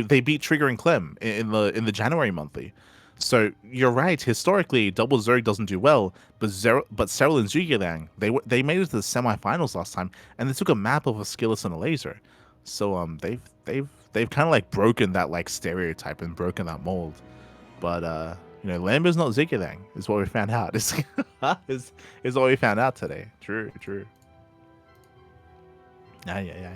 They beat Trigger and Clem in the January monthly. So you're right. Historically, double Zerg doesn't do well, but Cyril and Zhuge they made it to the semifinals last time, and they took a map of a Skillus and a laser. So they've kind of like broken that like stereotype and broken that mold. But Lambo's not Zhuge is what we found out. Is what we found out today. True. Yeah.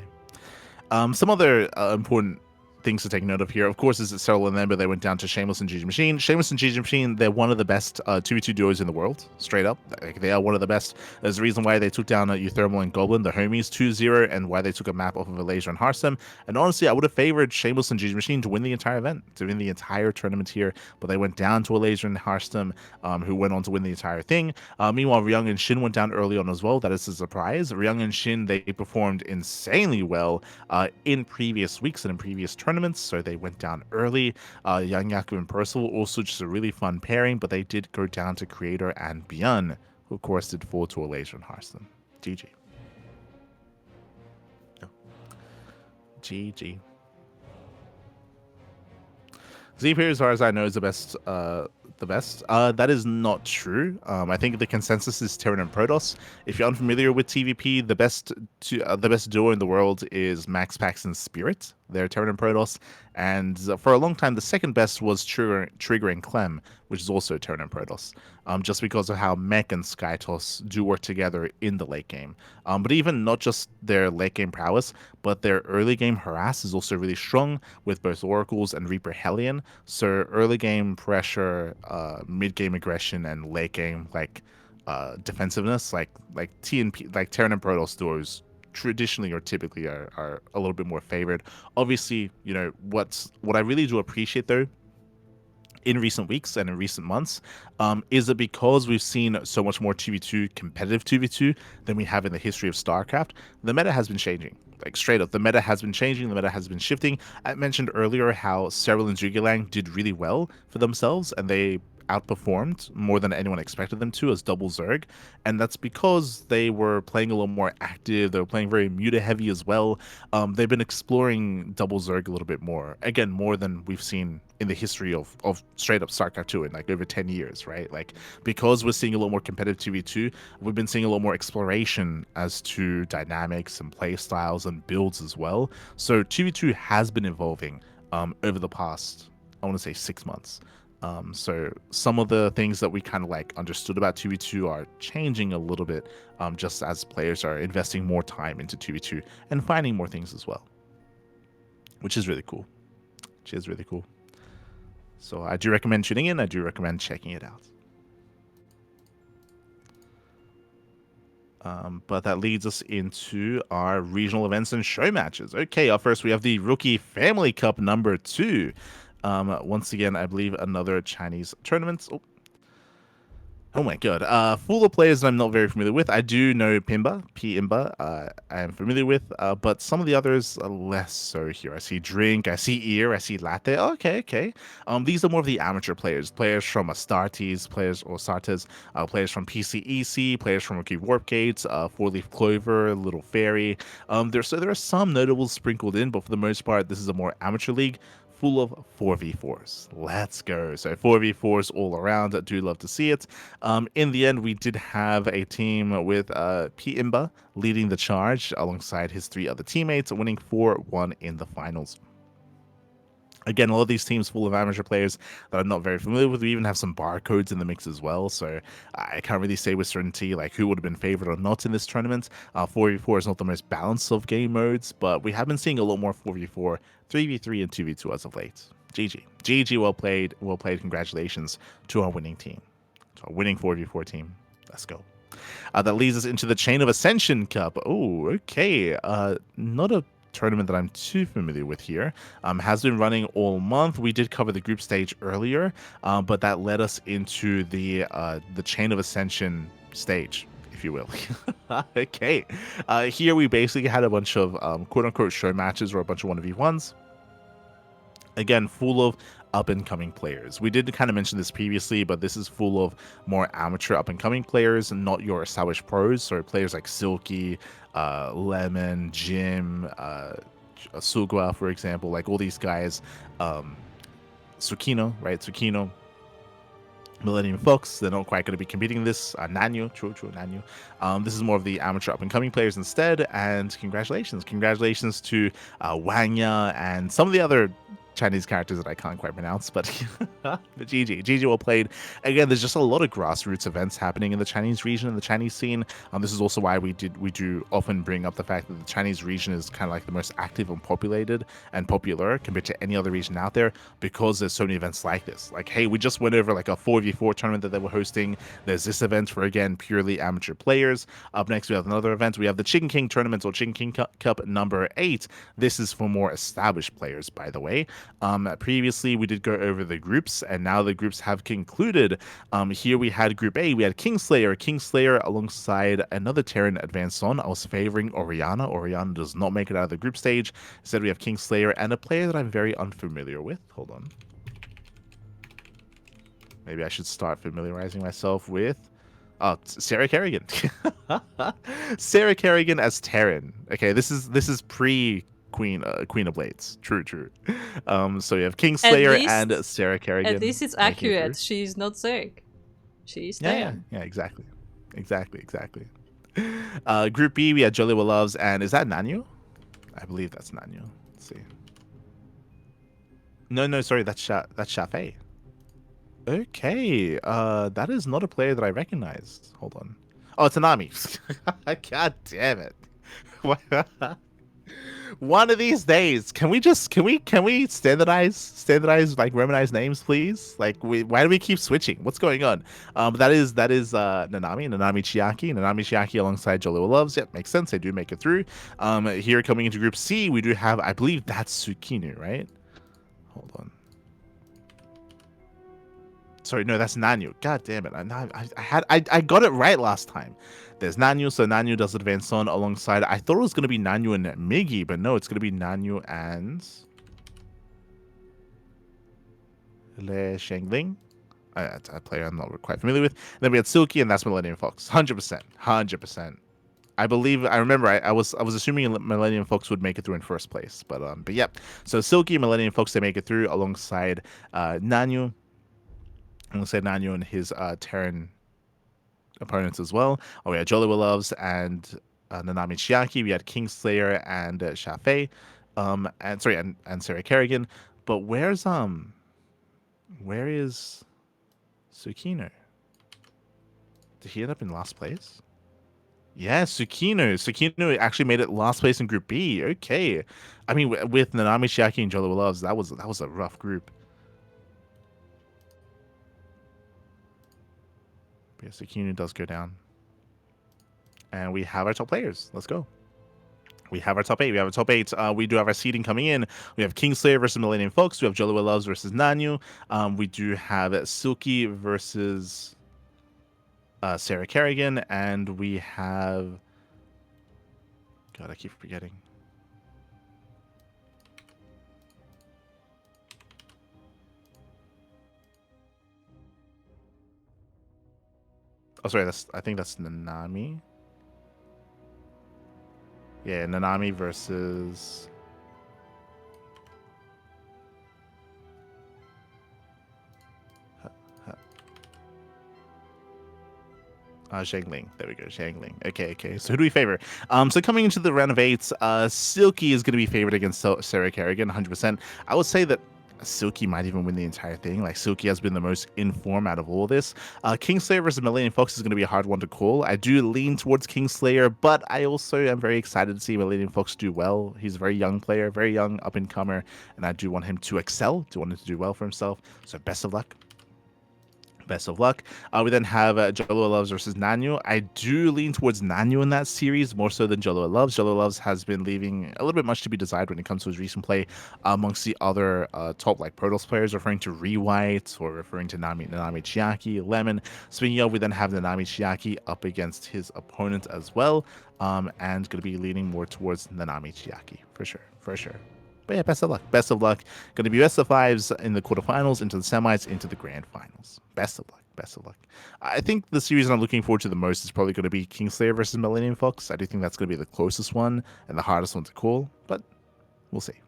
Some other important things to take note of here, of course, is that Cyril and Lambo, they went down to Shameless and GG Machine. Shameless and GG Machine, they're one of the best 2v2 duos in the world, straight up. Like, they are one of the best. There's a reason why they took down Euthermal and Goblin, the homies, 2-0, and why they took a map off of Alasia and Hearthstone. And honestly, I would have favored Shameless and GG Machine to win the entire event, to win the entire tournament here, but they went down to Alasia and Hearthstone, who went on to win the entire thing. Meanwhile, Ryung and Shin went down early on as well. That is a surprise. Ryung and Shin, they performed insanely well in previous weeks and in previous tournaments, so they went down early. Young Yaku and Percival, also just a really fun pairing, but they did go down to Creator and Beyond, who of course did fall to Alasia and Hearthstone. GG. Oh. GG. Z-Pair, as far as I know, is the best. That is not true. I think the consensus is Terran and Protoss. If you're unfamiliar with TVP, the best duo in the world is Max Pax and Spirit. They're Terran and Protoss, and for a long time, the second best was Trigger and Clem, which is also Terran and Protoss. Just because of how Mech and Skytoss do work together in the late game. But even not just their late game prowess, but their early game harass is also really strong with both Oracles and Reaper Hellion. So early game pressure, mid game aggression, and late game defensiveness, like TNP, like Terran and Protoss duos traditionally or typically are a little bit more favored. Obviously, what I really do appreciate though, in recent weeks and in recent months, is that because we've seen so much more 2v2, competitive 2v2, than we have in the history of StarCraft, the meta has been changing. Like, straight up, the meta has been changing, the meta has been shifting. I mentioned earlier how Cyril and Zhuge did really well for themselves, and they outperformed more than anyone expected them to as double Zerg, and that's because they were playing a little more active. They were playing very muta heavy as well. They've been exploring double Zerg a little bit more, again, more than we've seen in the history of straight up StarCraft II in like over 10 years, right? Like, because we're seeing a little more competitive 2v2, we've been seeing a little more exploration as to dynamics and play styles and builds as well. So 2v2 has been evolving over the past, I want to say, 6 months. So some of the things that we kind of like understood about 2v2 are changing a little bit, just as players are investing more time into 2v2 and finding more things as well, which is really cool. So I do recommend tuning in. I do recommend checking it out. But that leads us into our regional events and show matches. Okay, up first we have the Rookie Family Cup number 2. Once again, I believe another Chinese tournament. Oh my god. Full of players that I'm not very familiar with. I do know Pimba, P-Imba, I am familiar with, but some of the others are less so here. I see Drink, I see Ear, I see Latte. Okay. These are more of the amateur players. Players from Astartes, players from PCEC, players from Rookie Warp Gates, Four Leaf Clover, Little Fairy. There are some notables sprinkled in, but for the most part, this is a more amateur league. full of 4v4s. Let's go. So 4v4s all around. I do love to see it. In the end, we did have a team with P. Imba leading the charge alongside his 3 other teammates, winning 4-1 in the finals. Again, a lot of these teams full of amateur players that I'm not very familiar with. We even have some barcodes in the mix as well, so I can't really say with certainty like who would have been favored or not in this tournament. 4v4 is not the most balanced of game modes, but we have been seeing a lot more 4v4, 3v3, and 2v2 as of late. GG. GG, well played. Well played. Congratulations to our winning team. To our winning 4v4 team. Let's go. That leads us into the Chain of Ascension Cup. Oh, okay. Not a tournament that I'm too familiar with here. Has been running all month. We did cover the group stage earlier, but that led us into the Chain of Ascension stage, if you will. Okay. Here we basically had a bunch of quote-unquote show matches or a bunch of 1v1s. Again, full of up-and-coming players. We did kind of mention this previously, but this is full of more amateur up-and-coming players, not your established pros. So players like Silky, Lemon, Jim, Sugwa, for example, like all these guys. Tsukino, right? Tsukino, Millennium Fox, they're not quite going to be competing in this. Nanyu, true, Nanyu. This is more of the amateur up-and-coming players instead, and congratulations. Congratulations to Wangya and some of the other Chinese characters that I can't quite pronounce, but GG. GG well played. Again, there's just a lot of grassroots events happening in the Chinese region and the Chinese scene. This is also why we do often bring up the fact that the Chinese region is kind of like the most active and populated and popular compared to any other region out there, because there's so many events like this. Like, hey, we just went over like a 4v4 tournament that they were hosting. There's this event for, again, purely amateur players. Up next, we have another event. We have the Chicken King tournament, or Chicken King Cup number 8. This is for more established players, by the way. Previously, we did go over the groups, and now the groups have concluded. Here we had Group A. We had Kingslayer alongside another Terran advanced on. I was favoring Oriana. Oriana does not make it out of the group stage. Instead, we have Kingslayer and a player that I'm very unfamiliar with. Hold on. Maybe I should start familiarizing myself with Sarah Kerrigan. Sarah Kerrigan as Terran. Okay, this is pre Queen of Blades. True. So you have Kingslayer and Sarah Kerrigan. At least it's accurate. She's not sick. She's there. Yeah, exactly. Group B, we had Jolly Loves, and is that Nanyu? I believe that's Nanyu. Let's see. No, sorry, that's Shafei. Okay, that is not a player that I recognized. Hold on. Oh, it's Anami. God damn it. One of these days, can we standardize like Romanized names, please? Like, why do we keep switching? What's going on? That is Nanami Chiaki alongside Jolua Loves. Yep, makes sense. They do make it through. Here coming into Group C, we do have, I believe that's Tsukinu, right? Hold on. Sorry, no, that's Nanyu. God damn it! I got it right last time. There's Nanyu, so Nanyu does advance on alongside. I thought it was gonna be Nanyu and Miggy, but no, it's gonna be Nanyu and Le Shengling, a player I'm not quite familiar with. And then we had Silky, and that's Millennium Fox. 100%. I remember I was assuming Millennium Fox would make it through in first place, but yep. So Silky and Millennium Fox, they make it through alongside Nanyu. I'm gonna say Nanyu and his Terran opponents as well. Oh, we had Jolly Loves and Nanami Chiaki. We had Kingslayer and Shafei, and Sarah Kerrigan. But where is Tsukino? Did he end up in last place? Yeah, Tsukino actually made it last place in Group B. Okay, I mean with Nanami Chiaki and Jolly Loves, that was a rough group. Yeah, Tsukino does go down. And we have our top players. Let's go. We have our top 8. We do have our seeding coming in. We have Kingslayer versus Millennium Fox. We have Jolua Loves versus Nanyu. We do have Silky versus Sarah Kerrigan. And we have... God, I keep forgetting. Oh, sorry, I think that's Nanami. Yeah, Nanami versus... Zhengling. There we go, Zhengling. Okay. So who do we favor? So coming into the round of 8, Silky is going to be favored against Sarah Kerrigan, 100%. I would say that Silky might even win the entire thing. Like, Silky has been the most in form out of all of this. Kingslayer versus Millennium Fox is going to be a hard one to call. I do lean towards Kingslayer, but I also am very excited to see Millennium Fox do well. He's a very young player, very young up-and-comer, and I do want him to excel, do want him to do well for himself. So best of luck. Best of luck. We then have Jolo Loves versus Nanyu. I do lean towards Nanyu in that series more so than Jolo Loves. Jolo Loves has been leaving a little bit much to be desired when it comes to his recent play amongst the other top like Protoss players, referring to Rewhite or referring to Nanami Chiaki, Lemon. Speaking of, we then have Nanami Chiaki up against his opponent as well, and going to be leaning more towards Nanami Chiaki for sure. But yeah, best of luck. Best of luck. Going to be best of 5s in the quarterfinals, into the semis, into the grand finals. Best of luck. Best of luck. I think the series I'm looking forward to the most is probably going to be Kingslayer versus Millennium Fox. I do think that's going to be the closest one and the hardest one to call, but we'll see.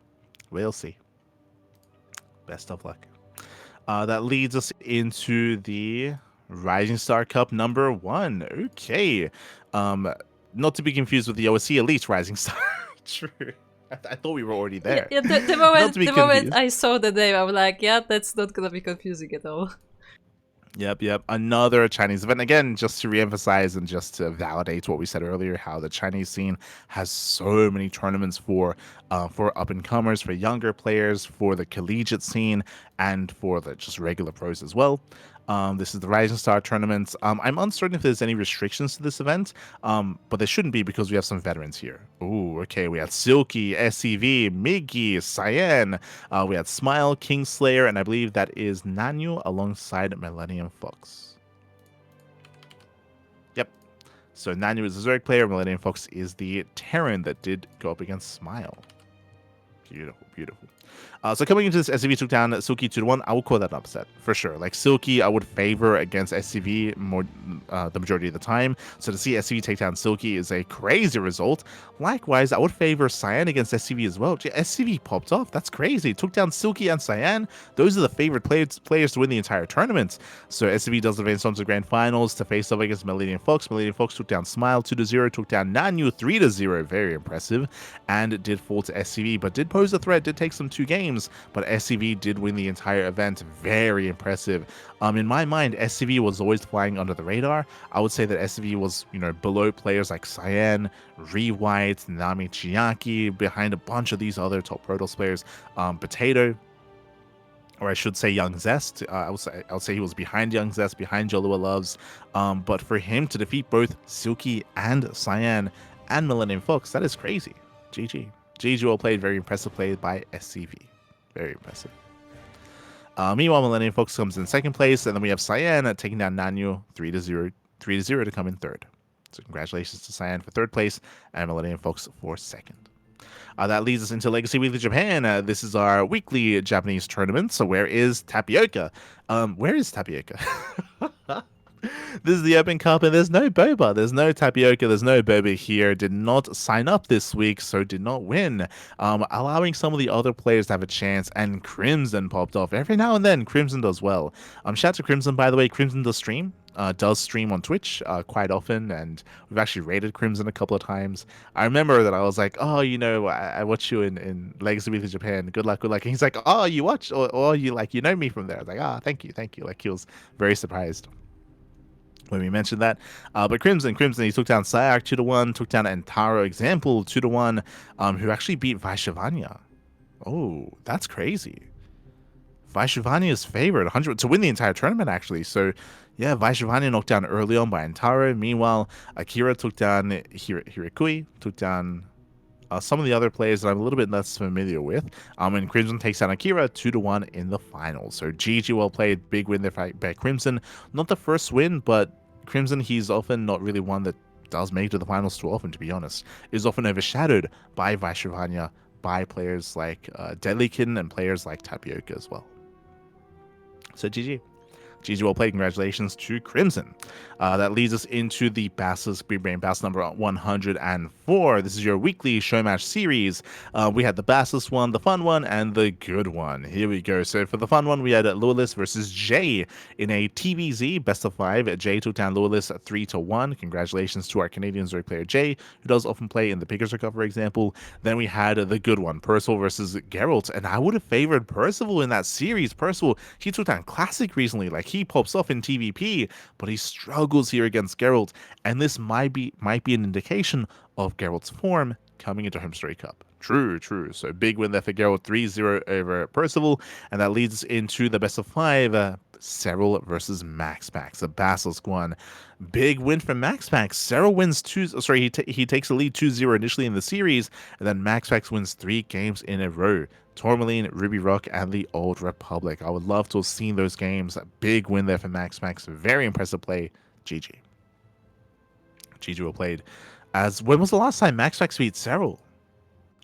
We'll see. Best of luck. That leads us into the Rising Star Cup number 1. Okay. Not to be confused with the OSC Elite Rising Star. True. I thought we were already there. Yeah, the moment I saw the name, I was like, yeah, that's not gonna be confusing at all. Yep. Another Chinese event. Again, just to reemphasize and just to validate what we said earlier, how the Chinese scene has so many tournaments for up-and-comers, for younger players, for the collegiate scene, and for the just regular pros as well. This is the Rising Star tournament. I'm uncertain if there's any restrictions to this event, but there shouldn't be because we have some veterans here. Ooh, okay. We had Silky, SCV, Miggy, Cyan. We had Smile, Kingslayer, and I believe that is Nanyu alongside Millennium Fox. Yep. So Nanyu is the Zerg player, Millennium Fox is the Terran that did go up against Smile. Beautiful. So coming into this, SCV took down Silky 2-1. I will call that an upset for sure. Like, Silky, I would favor against SCV more the majority of the time. So to see SCV take down Silky is a crazy result. Likewise, I would favor Cyan against SCV as well. SCV popped off. That's crazy. Took down Silky and Cyan. Those are the favorite players to win the entire tournament. So SCV does advance on to the grand finals to face off against Millennium Fox. Millennium Fox took down Smile 2-0, took down Nanyu 3-0. Very impressive. And did fall to SCV, but did pose a threat, did take some 2 games. But SCV did win the entire event. Very impressive. In my mind, SCV was always flying under the radar. I would say that SCV was, below players like Cyan, Rewhite, Nami Chiaki, behind a bunch of these other top Protoss players. Potato, or I should say Young Zest. I would say he was behind Young Zest, behind Jolua Loves. But for him to defeat both Silky and Cyan and Millennium Fox, that is crazy. GG. GG well played. Very impressive play by SCV. Very impressive. Meanwhile, Millennium Fox comes in second place, and then we have Cyan taking down Nanyu 3-0 to come in third. So congratulations to Cyan for third place, and Millennium Fox for second. That leads us into Legacy Weekly Japan. This is our weekly Japanese tournament. So where is Tapioca? Where is Tapioca? This is the Open Cup, and there's no Boba. There's no Tapioca. There's no Boba here. Did not sign up this week, so did not win. Allowing some of the other players to have a chance, and Crimson popped off. Every now and then, Crimson does well. Shout out to Crimson, by the way. Crimson does stream on Twitch quite often, and we've actually rated Crimson a couple of times. I remember that I was like, oh, I watch you in Legacy Weekly Japan. Good luck. And he's like, oh, you watch, or you know me from there. I was like, thank you. Like, he was very surprised when we mentioned that. But Crimson, he took down Sayak 2-1, took down Antaro Example 2-1, who actually beat Vaishravanya. Oh, that's crazy. Vaishravanya's favorite, 100 to win the entire tournament, actually. So, yeah, Vaishravanya knocked down early on by Antaro. Meanwhile, Akira took down Hirikui, took down some of the other players that I'm a little bit less familiar with. And Crimson takes down Akira 2-1 in the finals. So GG well played. Big win there by Crimson. Not the first win, but Crimson, he's often not really one that does make it to the finals too often, to be honest. Is often overshadowed by Vaishravanya, by players like Deadlykin and players like Tapioca as well. So GG. GG well played. Congratulations to Crimson. That leads us into the Basilisk Big Brain Bass number 104. This is your weekly show match series. We had the Basilisk one, the fun one, and the good one. Here we go. So for the fun one, we had Lewis versus Jay in a TVZ best of 5. Jay took down Lewis 3-1. Congratulations to our Canadian Zerg player Jay, who does often play in the Pickers Cup, for example. Then we had the good one, Percival versus Geralt, and I would have favored Percival in that series. Percival, he took down Classic recently, like he pops off in TVP, but he struggles here against Geralt, and this might be an indication of Geralt's form coming into HomeStory Cup. True. So big win there for Geralt, 3-0 over Percival, and that leads us into the best of 5. Cyril versus MaxPax, the Basilisk one. Big win for MaxPax. Cyril wins he takes the lead 2-0 initially in the series, and then MaxPax wins 3 games in a row. Tourmaline, Ruby Rock, and the Old Republic. I would love to have seen those games. Big win there for MaxPax. Very impressive play. GG. GG well played. When was the last time MaxPax beat Cyril?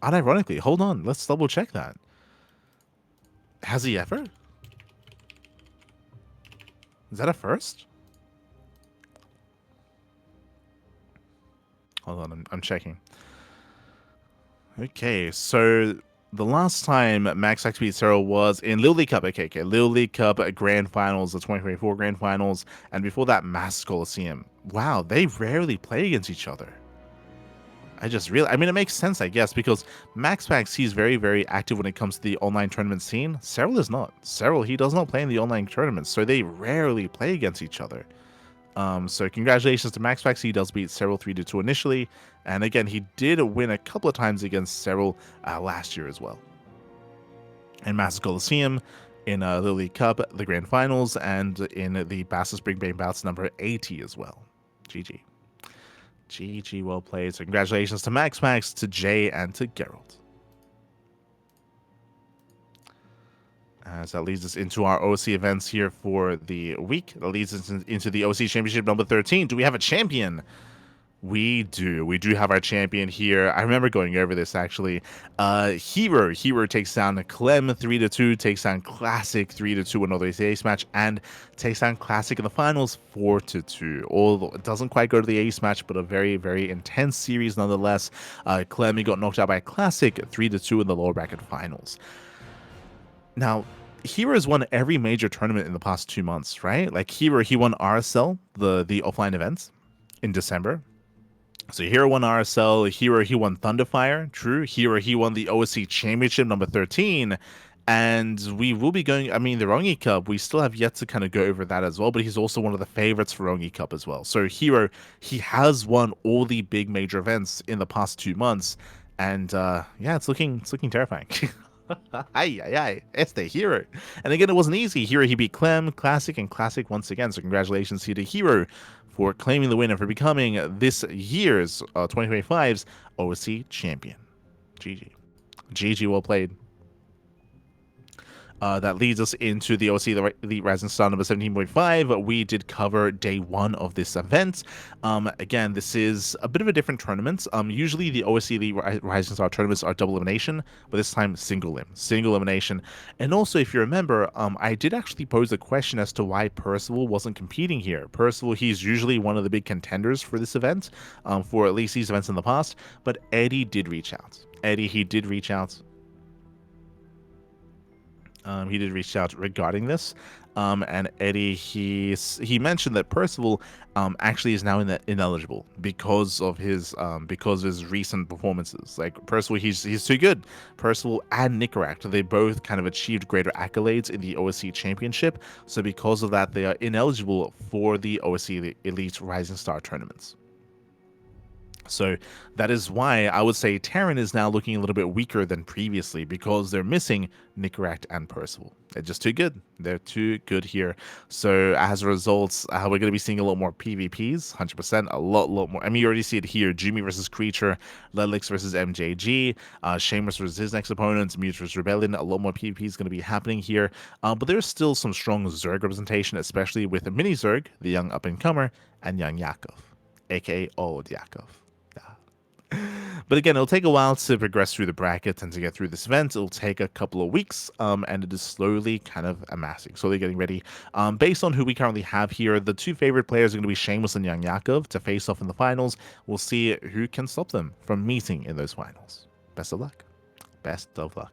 Unironically, hold on. Let's double check that. Has he ever? Is that a first? Hold on, I'm checking. Okay, so the last time MaxPax beat Cyril was in Little League Cup, okay, Little League Cup Grand Finals, the 2024 Grand Finals, and before that, Mass Coliseum. Wow, they rarely play against each other. I mean, it makes sense, I guess, because MaxPax, he's very, very active when it comes to the online tournament scene. Cyril is not. Cyril, he does not play in the online tournaments, so they rarely play against each other. So congratulations to MaxPax. He does beat Cyril 3-2 initially, and again, he did win a couple of times against Cyril last year as well. In Master Coliseum, in the League Cup, the Grand Finals, and in the Bass's Spring Bane Bouts number 80 as well. GG. GG, well played. So congratulations to MaxPax, to Jay, and to Geralt. As that leads us into our OSC events here for the week. That leads us into the OSC Championship number 13. Do we have a champion? We do. We do have our champion here. I remember going over this, actually. Hero takes down Clem 3-2, takes down Classic 3-2 in another ace match, and takes down Classic in the finals 4-2. Although it doesn't quite go to the ace match, but a very, very intense series nonetheless. Clem, he got knocked out by Classic 3-2 in the lower bracket finals. Now, Hero has won every major tournament in the past 2 months, right? Like Hero, he won RSL, the offline events, in December. So Hero won RSL, Hero, he won Thunderfire, true. Hero, he won the OSC Championship number 13. And we will be going, I mean, the Rongyi Cup, we still have yet to kind of go over that as well, but he's also one of the favorites for Rongyi Cup as well. So Hero, he has won all the big major events in the past 2 months. And yeah, it's looking terrifying. It's the Hero. And again, it wasn't easy. Hero, he beat Clem, Classic, and Classic once again. So congratulations here to Hero for claiming the win and for becoming this year's 2025's OSC champion. GG. GG, well played. That leads us into the OSC Elite Rising Star number 17.5. We did cover day 1 of this event. Again, this is a bit of a different tournament. Usually the OSC Elite Rising Star tournaments are double elimination, but this time single elimination. And also, if you remember, I did actually pose a question as to why Percival wasn't competing here. Percival, he's usually one of the big contenders for this event, for at least these events in the past, but Eddie did reach out. He did reach out. He did reach out regarding this, and Eddie, he mentioned that Percival actually is now ineligible because of his recent performances. Like Percival, he's too good. Percival and Nicaract, they both kind of achieved greater accolades in the OSC Championship, so because of that, they are ineligible for the OSC Elite Rising Star tournaments. So that is why I would say Terran is now looking a little bit weaker than previously, because they're missing Nicaract and Percival. They're just too good. They're too good here. So as a result, we're going to be seeing a lot more PvPs, 100%, a lot more. I mean, you already see it here. Jimmy versus Creature, Ledlix versus MJG, Shameless versus his next opponent, Mute versus Rebellion. A lot more PvP is going to be happening here. But there's still some strong Zerg representation, especially with the Mini Zerg, the young up-and-comer, and young Yakov, aka Old Yakov. But again, it'll take a while to progress through the brackets and to get through this event. It'll take a couple of weeks, and it is slowly kind of amassing, slowly getting ready. Based on who we currently have here, the two favorite players are going to be Seamus and Young Yakov to face off in the finals. We'll see who can stop them from meeting in those finals. Best of luck. Best of luck.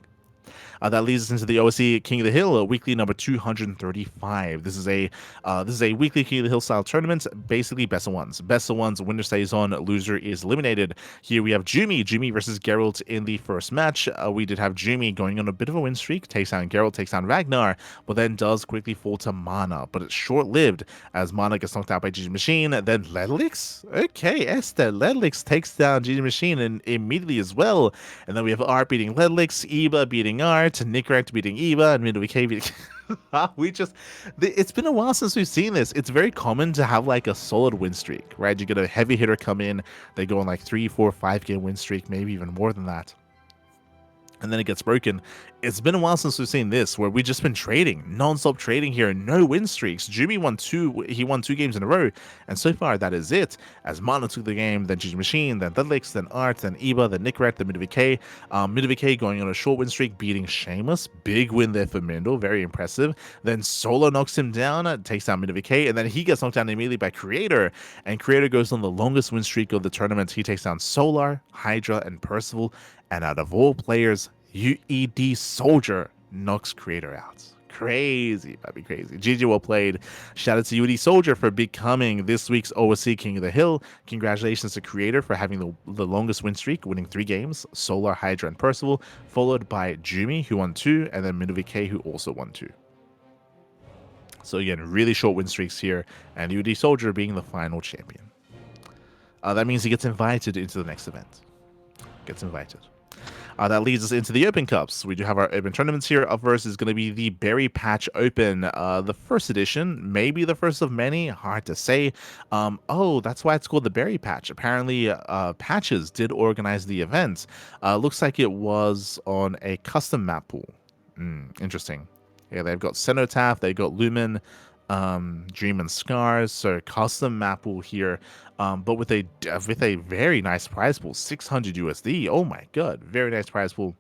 That leads us into the OSC King of the Hill, weekly number 235. This is a weekly King of the Hill style tournament, basically best of ones. Best of ones, winner stays on, loser is eliminated. Here we have Jumi versus Geralt in the first match. We did have Jumi going on a bit of a win streak, takes down Geralt, takes down Ragnar, but then does quickly fall to Mana. But it's short-lived as Mana gets knocked out by GG Machine. Then Ledlix? Okay, Esther. Ledlix takes down GG Machine and immediately as well. And then we have Art beating Ledlix, Eba beating Art, Nickrat beating Eva, and Midway beating... It's been a while since we've seen this. It's very common to have like a solid win streak, right? You get a heavy hitter come in, they go on like 3, 4, 5 game win streak, maybe even more than that. And then it gets broken. It's been a while since we've seen this, where we've just been trading, non-stop trading here, no win streaks. Jumi won 2 games in a row, and so far that is it. As Mana took the game, then GG Machine, then Ledlix, then Art, then Eba, then Nickrat, then Midway. Midway going on a short win streak, beating Seamus. Big win there for Mindle, very impressive. Then Solo knocks him down, takes down Midway, and then he gets knocked down immediately by Creator, and Creator goes on the longest win streak of the tournament. He takes down Solar, Hydra, and Percival. And out of all players, UED Soldier knocks Creator out. Crazy, baby, crazy. GG, well played. Shout out to UED Soldier for becoming this week's OSC King of the Hill. Congratulations to Creator for having the longest win streak, winning 3 games. Solar, Hydra, and Percival, followed by Jumi, who won 2, and then Midway, who also won 2. So again, really short win streaks here, and UED Soldier being the final champion. That means he gets invited into the next event. Gets invited. That leads us into the Open Cups. We do have our Open tournaments here. Up first is going to be the Berry Patch Open, the first edition, maybe the first of many, hard to say. Oh, that's why it's called the Berry Patch. Apparently, Patches did organize the event. Looks like it was on a custom map pool. Interesting. Yeah, they've got Cenotaph, they've got Lumen, Dream and Scars, so custom map pool here, but with a very nice prize pool, 600 USD. Oh my god, very nice prize pool.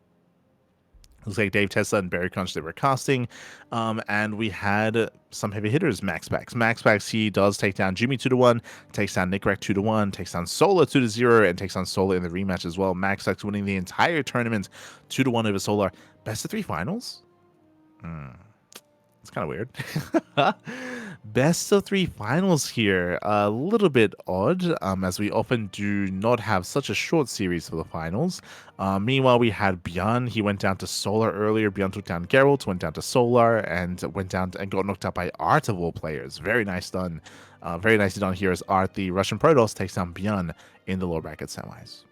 Looks like Dave Tesla and Barry Crunch, they were casting, and we had some heavy hitters. Maxpax, he does take down Jimmy 2-1, takes down Nickrat 2-1, takes down Solar 2-0, and takes down Solar in the rematch as well. Maxpax winning the entire tournament 2-1 over Solar. Best of 3 finals. It's kind of weird. Best of 3 finals here. A little bit odd, as we often do not have such a short series for the finals. Meanwhile, we had Björn. He went down to Solar earlier. Björn took down Geralt, went down to Solar, and went down and got knocked out by Art of all players. Very nice done. Very nicely done here as Art, the Russian Protoss, takes down Björn in the lower bracket semis.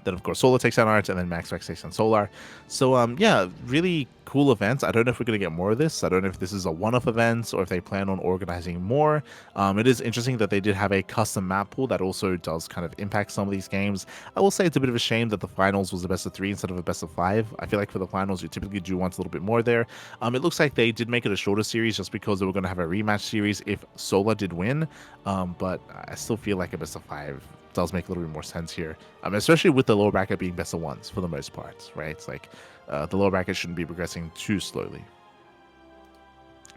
Then, of course, Solar takes down Art, and then Maxpax takes down Solar. So, yeah, really cool events. I don't know if we're going to get more of this. I don't know if this is a one-off event or if they plan on organizing more. It is interesting that they did have a custom map pool that also does kind of impact some of these games. I will say it's a bit of a shame that the finals was a best of 3 instead of a best of 5. I feel like for the finals, you typically do want a little bit more there. It looks like they did make it a shorter series just because they were going to have a rematch series if Solar did win. But I still feel like a best of 5 does make a little bit more sense here, especially with the lower bracket being best of 1s for the most part, right? It's like the lower bracket shouldn't be progressing too slowly.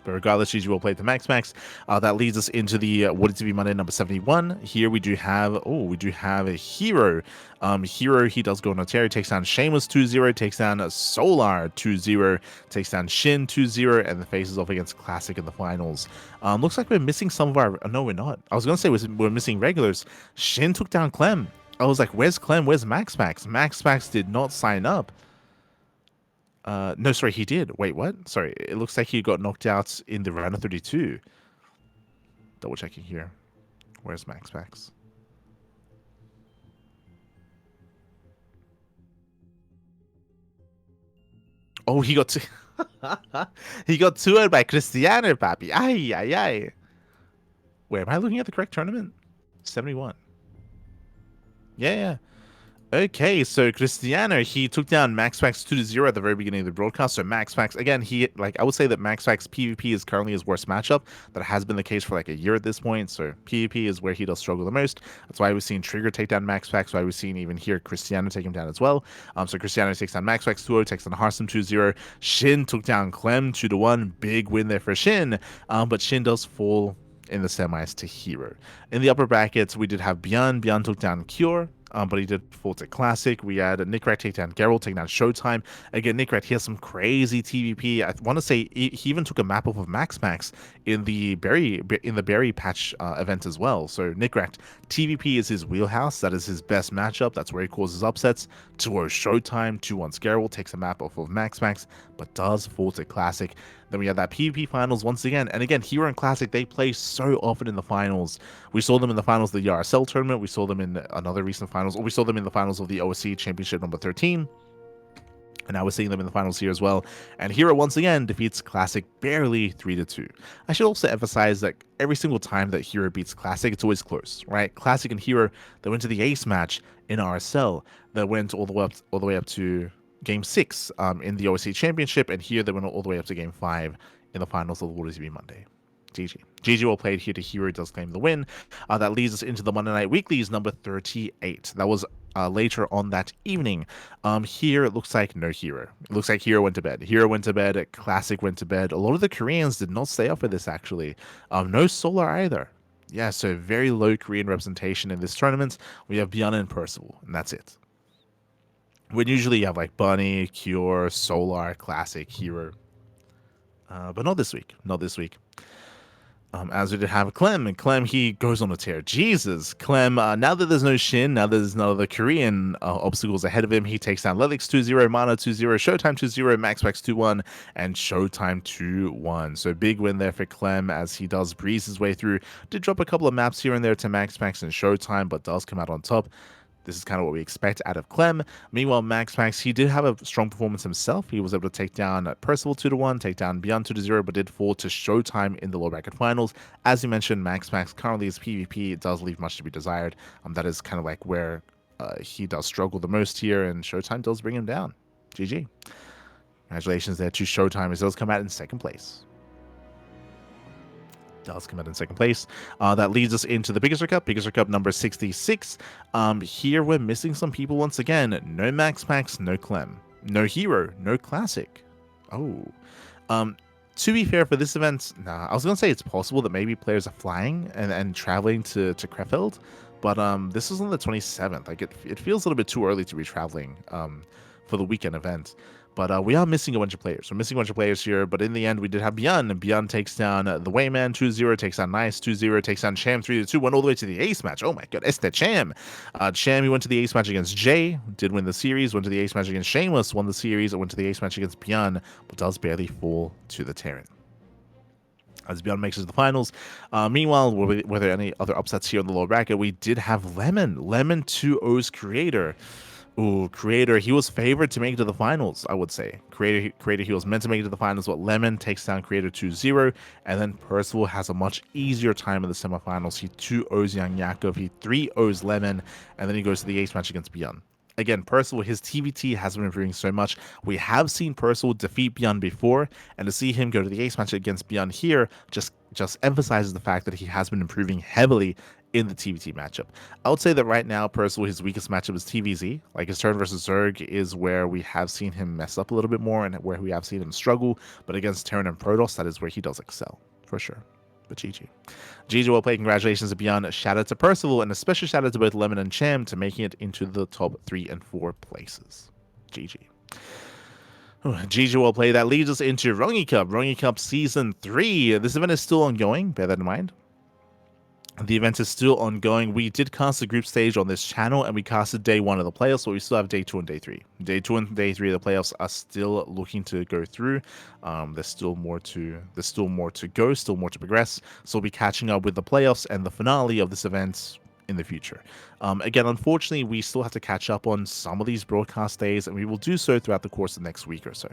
But regardless, GG will play the Max. That leads us into the What to Be Monday number 71. Here we do have a Hero. Hero, he does go on a tear. He takes down Seamus 2-0, takes down Solar 2-0, takes down Shin 2-0, and the faces off against Classic in the finals. Looks like we're missing some of our... No, we're not. I was going to say we're missing regulars. Shin took down Clem. I was like, where's Clem? Where's Max? Max did not sign up. No, sorry, he did. Wait, what? Sorry, it looks like he got knocked out in the round of 32. Double checking here. Where's Max? Oh, he got he got 2-0 by Cristiano, papi. Ay. Wait, am I looking at the correct tournament? 71. Yeah. Okay, so Cristiano, he took down MaxPax 2-0 at the very beginning of the broadcast. So MaxPax, again, I would say that MaxPax PvP is currently his worst matchup. That has been the case for like a year at this point. So PvP is where he does struggle the most. That's why we've seen Trigger take down MaxPax. Why we've seen even here Cristiano take him down as well. So Cristiano takes down MaxPax 2-0, takes down Harsum 2-0. Shin took down Clem 2-1. Big win there for Shin. But Shin does fall in the semis to Hero. In the upper brackets, we did have Bjorn. Bjorn took down Cure. But he did fall to Classic. We had Nickrat take down Geralt, take down Showtime. Again, Nickrat, he has some crazy TVP. I want to say he even took a map off of Max in the Berry patch event as well. So Nickrat, TVP is his wheelhouse. That is his best matchup. That's where he causes upsets. 2-0 Showtime, 2-1 Geralt, takes a map off of Max, but does fall to Classic. Then we had that PvP finals once again. And again, Hero and Classic, they play so often in the finals. We saw them in the finals of the RSL tournament. We saw them in another recent finals. Or we saw them in the finals of the OSC Championship number 13. And now we're seeing them in the finals here as well. And Hero once again defeats Classic barely 3-2. I should also emphasize that every single time that Hero beats Classic, it's always close, right? Classic and Hero, they went to the ace match in RSL. That went all the way up to Game 6 in the OSC Championship, and here they went all the way up to Game 5 in the finals of the Water TV Monday. GG. GG well played here to Hero, does claim the win. That leads us into the Monday Night Weeklies, number 38. That was later on that evening. Here it looks like no Hero. It looks like Hero went to bed. Hero went to bed, Classic went to bed. A lot of the Koreans did not stay up for this, actually. No Solar either. Yeah, so very low Korean representation in this tournament. We have Bjorn and Percival, and that's it. When usually you have like Bunny, Cure, Solar, Classic, Hero. But not this week. Not this week. As we did have Clem, and Clem, he goes on a tear. Jesus, Clem, now that there's no Shin, now there's no other Korean obstacles ahead of him, he takes down Lelix 2-0, Mana 2-0, Showtime 2-0, MaxPax 2-1, and Showtime 2-1. So big win there for Clem as he does breeze his way through. Did drop a couple of maps here and there to MaxPax and Showtime, but does come out on top. This is kind of what we expect out of Clem. Meanwhile, MaxPax, he did have a strong performance himself. He was able to take down Percival 2-1, take down Beyond 2-0, but did fall to Showtime in the lower bracket finals. As you mentioned, MaxPax currently his PvP does leave much to be desired. That is kind of like where he does struggle the most here, and Showtime does bring him down. GG. Congratulations there to Showtime as he does come out in second place. Does come out in second place. That leads us into the Bigger Cup number 66. Here we're missing some people once again. No MaxPax, no Clem. No Hero, no Classic. Oh. To be fair, for this event, nah, I was going to say it's possible that maybe players are flying and traveling to Krefeld, but this is on the 27th. Like it feels a little bit too early to be traveling for the weekend event. But we are missing a bunch of players. We're missing a bunch of players here. But in the end, we did have Bjorn. Bjorn takes down the Wayman 2-0, takes down Nice 2-0, takes down Cham 3-2, went all the way to the ace match. Oh my god, it's the Cham. Cham, he went to the ace match against Jay, did win the series, went to the ace match against Shameless, won the series, and went to the ace match against Bjorn, but does barely fall to the Terran. As Bjorn makes it to the finals. Meanwhile, were there any other upsets here in the lower bracket? We did have Lemon 2-0's Creator. Ooh, Creator, he was favored to make it to the finals, I would say. Creator, he was meant to make it to the finals, but Lemon takes down Creator 2-0, and then Percival has a much easier time in the semifinals. He 2-0's Young Yakov, he 3-0's Lemon, and then he goes to the ace match against Bjorn. Again, Percival, his TVT has been improving so much. We have seen Percival defeat Bjorn before, and to see him go to the ace match against Bjorn here just emphasizes the fact that he has been improving heavily in the TVT matchup. I would say that right now, Percival, his weakest matchup is TVZ. Like his turn versus Zerg is where we have seen him mess up a little bit more and where we have seen him struggle. But against Terran and Protoss, that is where he does excel, for sure. But GG. GG well played. Congratulations to Bjorn. Shout out to Percival, and a special shout out to both Lemon and Cham to making it into the top 3 and 4 places. GG. GG well played. That leads us into Rongyi Cup. Rongyi Cup Season 3. This event is still ongoing. Bear that in mind. The event is still ongoing. We did cast the group stage on this channel, and we casted day 1 of the playoffs, but we still have day 2 and day 3. Day 2 and day 3 of the playoffs are still looking to go through. There's still more to go, still more to progress. So we'll be catching up with the playoffs and the finale of this event in the future. Again, unfortunately, we still have to catch up on some of these broadcast days, and we will do so throughout the course of the next week or so.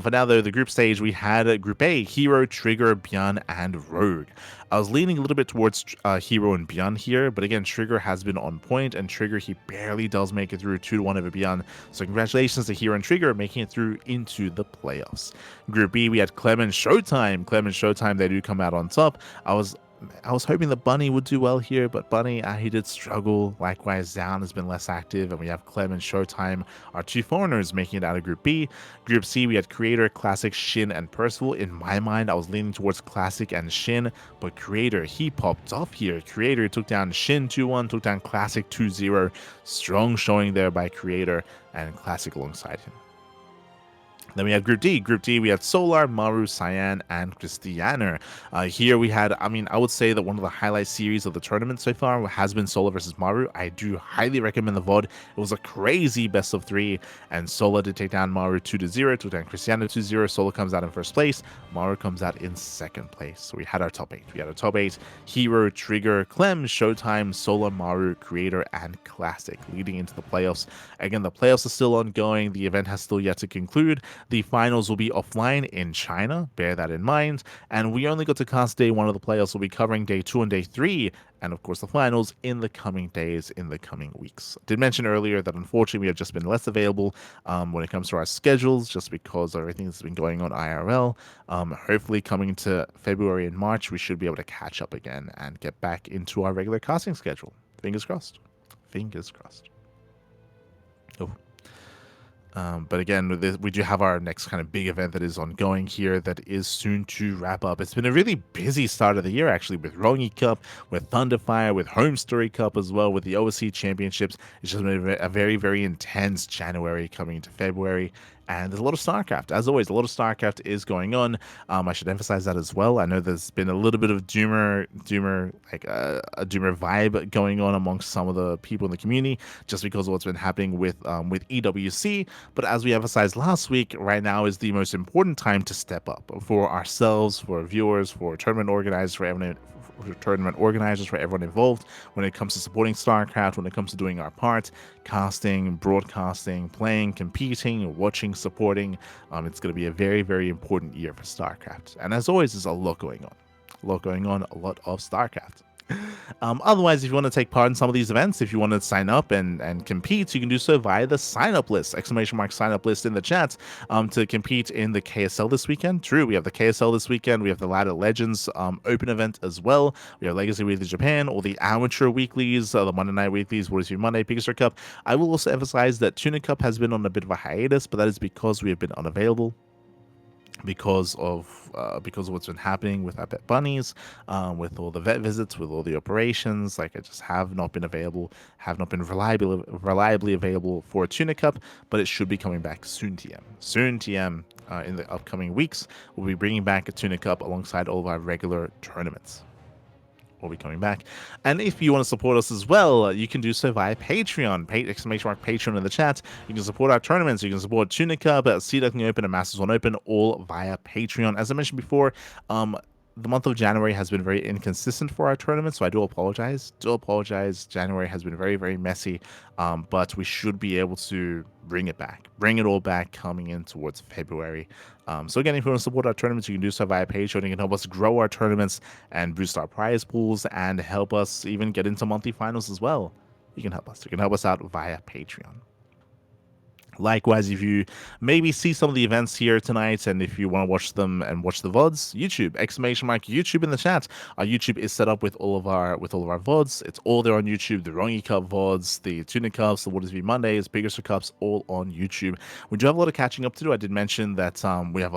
For now, though, the group stage, we had Group A, Hero, Trigger, Bjorn, and Rogue. I was leaning a little bit towards Hero and Bjorn here, but again, Trigger has been on point, and Trigger, he barely does make it through 2-1 over Bjorn. So congratulations to Hero and Trigger making it through into the playoffs. Group B, we had Clem and Showtime. Clem and Showtime, they do come out on top. I was hoping that Bunny would do well here, but Bunny, he did struggle. Likewise, Zan has been less active, and we have Clem and Showtime, our two foreigners, making it out of Group B. Group C, we had Creator, Classic, Shin, and Percival. In my mind, I was leaning towards Classic and Shin, but Creator, he popped off here. Creator took down Shin 2-1, took down Classic 2-0. Strong showing there by Creator, and Classic alongside him. Then we had Group D. Group D, we had Solar, Maru, Cyan, and Christianer. Here we had, I would say that one of the highlight series of the tournament so far has been Solar versus Maru. I do highly recommend the VOD. It was a crazy best of 3, and Solar did take down Maru 2-0, took down Christianer 2-0. Solar comes out in first place. Maru comes out in second place. So we had our top 8. We had our top 8, Hero, Trigger, Clem, Showtime, Solar, Maru, Creator, and Classic, leading into the playoffs. Again, the playoffs are still ongoing. The event has still yet to conclude. The finals will be offline in China, bear that in mind, and we only got to cast day 1 of the playoffs. We'll be covering day 2 and day 3, and of course the finals in the coming days, in the coming weeks. I did mention earlier that unfortunately we have just been less available when it comes to our schedules, just because of everything that's been going on IRL. Hopefully coming to February and March, we should be able to catch up again and get back into our regular casting schedule. Fingers crossed. Fingers crossed. Oh. But again, we do have our next kind of big event that is ongoing here that is soon to wrap up. It's been a really busy start of the year, actually, with Rongyi Cup, with Thunderfire, with HomeStory Cup as well, with the OSC Championships. It's just been a very, very intense January coming into February. And there's a lot of StarCraft. As always, a lot of StarCraft is going on. I should emphasize that as well. I know there's been a little bit of doomer, like a doomer vibe going on amongst some of the people in the community, just because of what's been happening with EWC. But as we emphasized last week, right now is the most important time to step up for ourselves, for viewers, for tournament organizers, for everyone involved when it comes to supporting StarCraft, when it comes to doing our part, casting, broadcasting, playing, competing, watching, supporting. It's going to be a very, very important year for StarCraft. And as always, there's a lot going on. A lot of StarCraft. Otherwise, if you want to take part in some of these events, if you want to sign up and compete, you can do so via the sign up list, sign up list in the chat, to compete in the KSL this weekend. True, we have the KSL this weekend. We have the Ladder Legends open event as well. We have Legacy Weekly Japan, all the amateur weeklies, the Monday night weeklies, What Is Your Monday, PondCast Cup. I will also emphasize that Tuna Cup has been on a bit of a hiatus, but that is because we have been unavailable. Because of what's been happening with our pet bunnies, with all the vet visits, with all the operations, like I just have not been reliably available for a Tuna Cup, but it should be coming back soon, TM. Soon, TM, in the upcoming weeks, we'll be bringing back a Tuna Cup alongside all of our regular tournaments. Will be coming back. And if you want to support us as well, you can do so via Patreon. Patreon in the chat. You can support our tournaments. You can support Tuna Cup, Sea Duckling Open, and Masters on Open, all via Patreon. As I mentioned before, the month of January has been very inconsistent for our tournament, so I do apologize. January has been very, very messy, but we should be able to bring it all back coming in towards February. So again, if you want to support our tournaments, you can do so via Patreon. You can help us grow our tournaments and boost our prize pools and help us even get into monthly finals as well. You can help us out via Patreon. Likewise, if you maybe see some of the events here tonight, and if you want to watch them and watch the VODs, YouTube, YouTube in the chat. Our YouTube is set up with all of our VODs. It's all there on YouTube. The Rongyi Cup VODs, the Tuna Cups, the What Is Be Mondays, PondCast Cups, all on YouTube. We do have a lot of catching up to do. I did mention that we have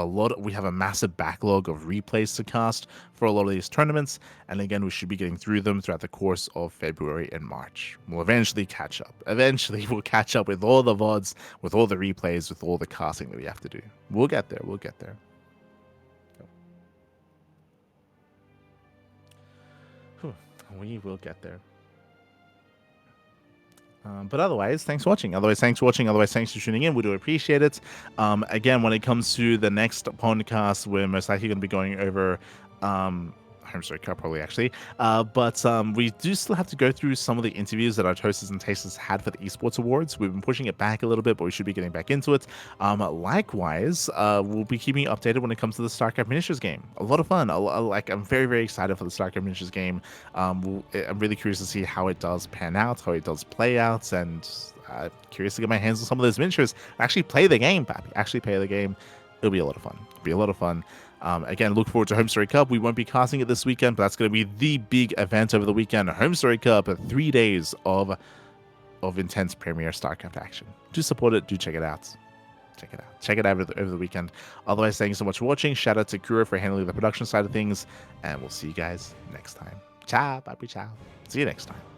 a massive backlog of replays to cast for a lot of these tournaments, and again, we should be getting through them throughout the course of February and March. We'll eventually catch up. We'll catch up with all the VODs, with all the replays, with all the casting that we have to do. We'll get there. We will get there. But otherwise, thanks for watching. Otherwise, thanks for tuning in. We do appreciate it. Again, when it comes to the next podcast, we're most likely going to be going over HomeStory Cup probably actually. But we do still have to go through some of the interviews that our hostess and tasters had for the esports awards. We've been pushing it back a little bit, but we should be getting back into it. Likewise, we'll be keeping you updated when it comes to the StarCraft miniatures game. A lot of fun. I'm very, very excited for the StarCraft miniatures game. I'm really curious to see how it does pan out, how it does play out, and curious to get my hands on some of those miniatures. Actually play the game, Pappy. Actually play the game. It'll be a lot of fun. It'll be a lot of fun. Again, look forward to HomeStory Cup. We won't be casting it this weekend, but that's going to be the big event over the weekend. HomeStory Cup, 3 days of intense premier StarCraft action. Do support it. Do check it out. Check it out over the weekend. Otherwise, thank you so much for watching. Shout out to Kuro for handling the production side of things, and we'll see you guys next time. Ciao, Papi, ciao. See you next time.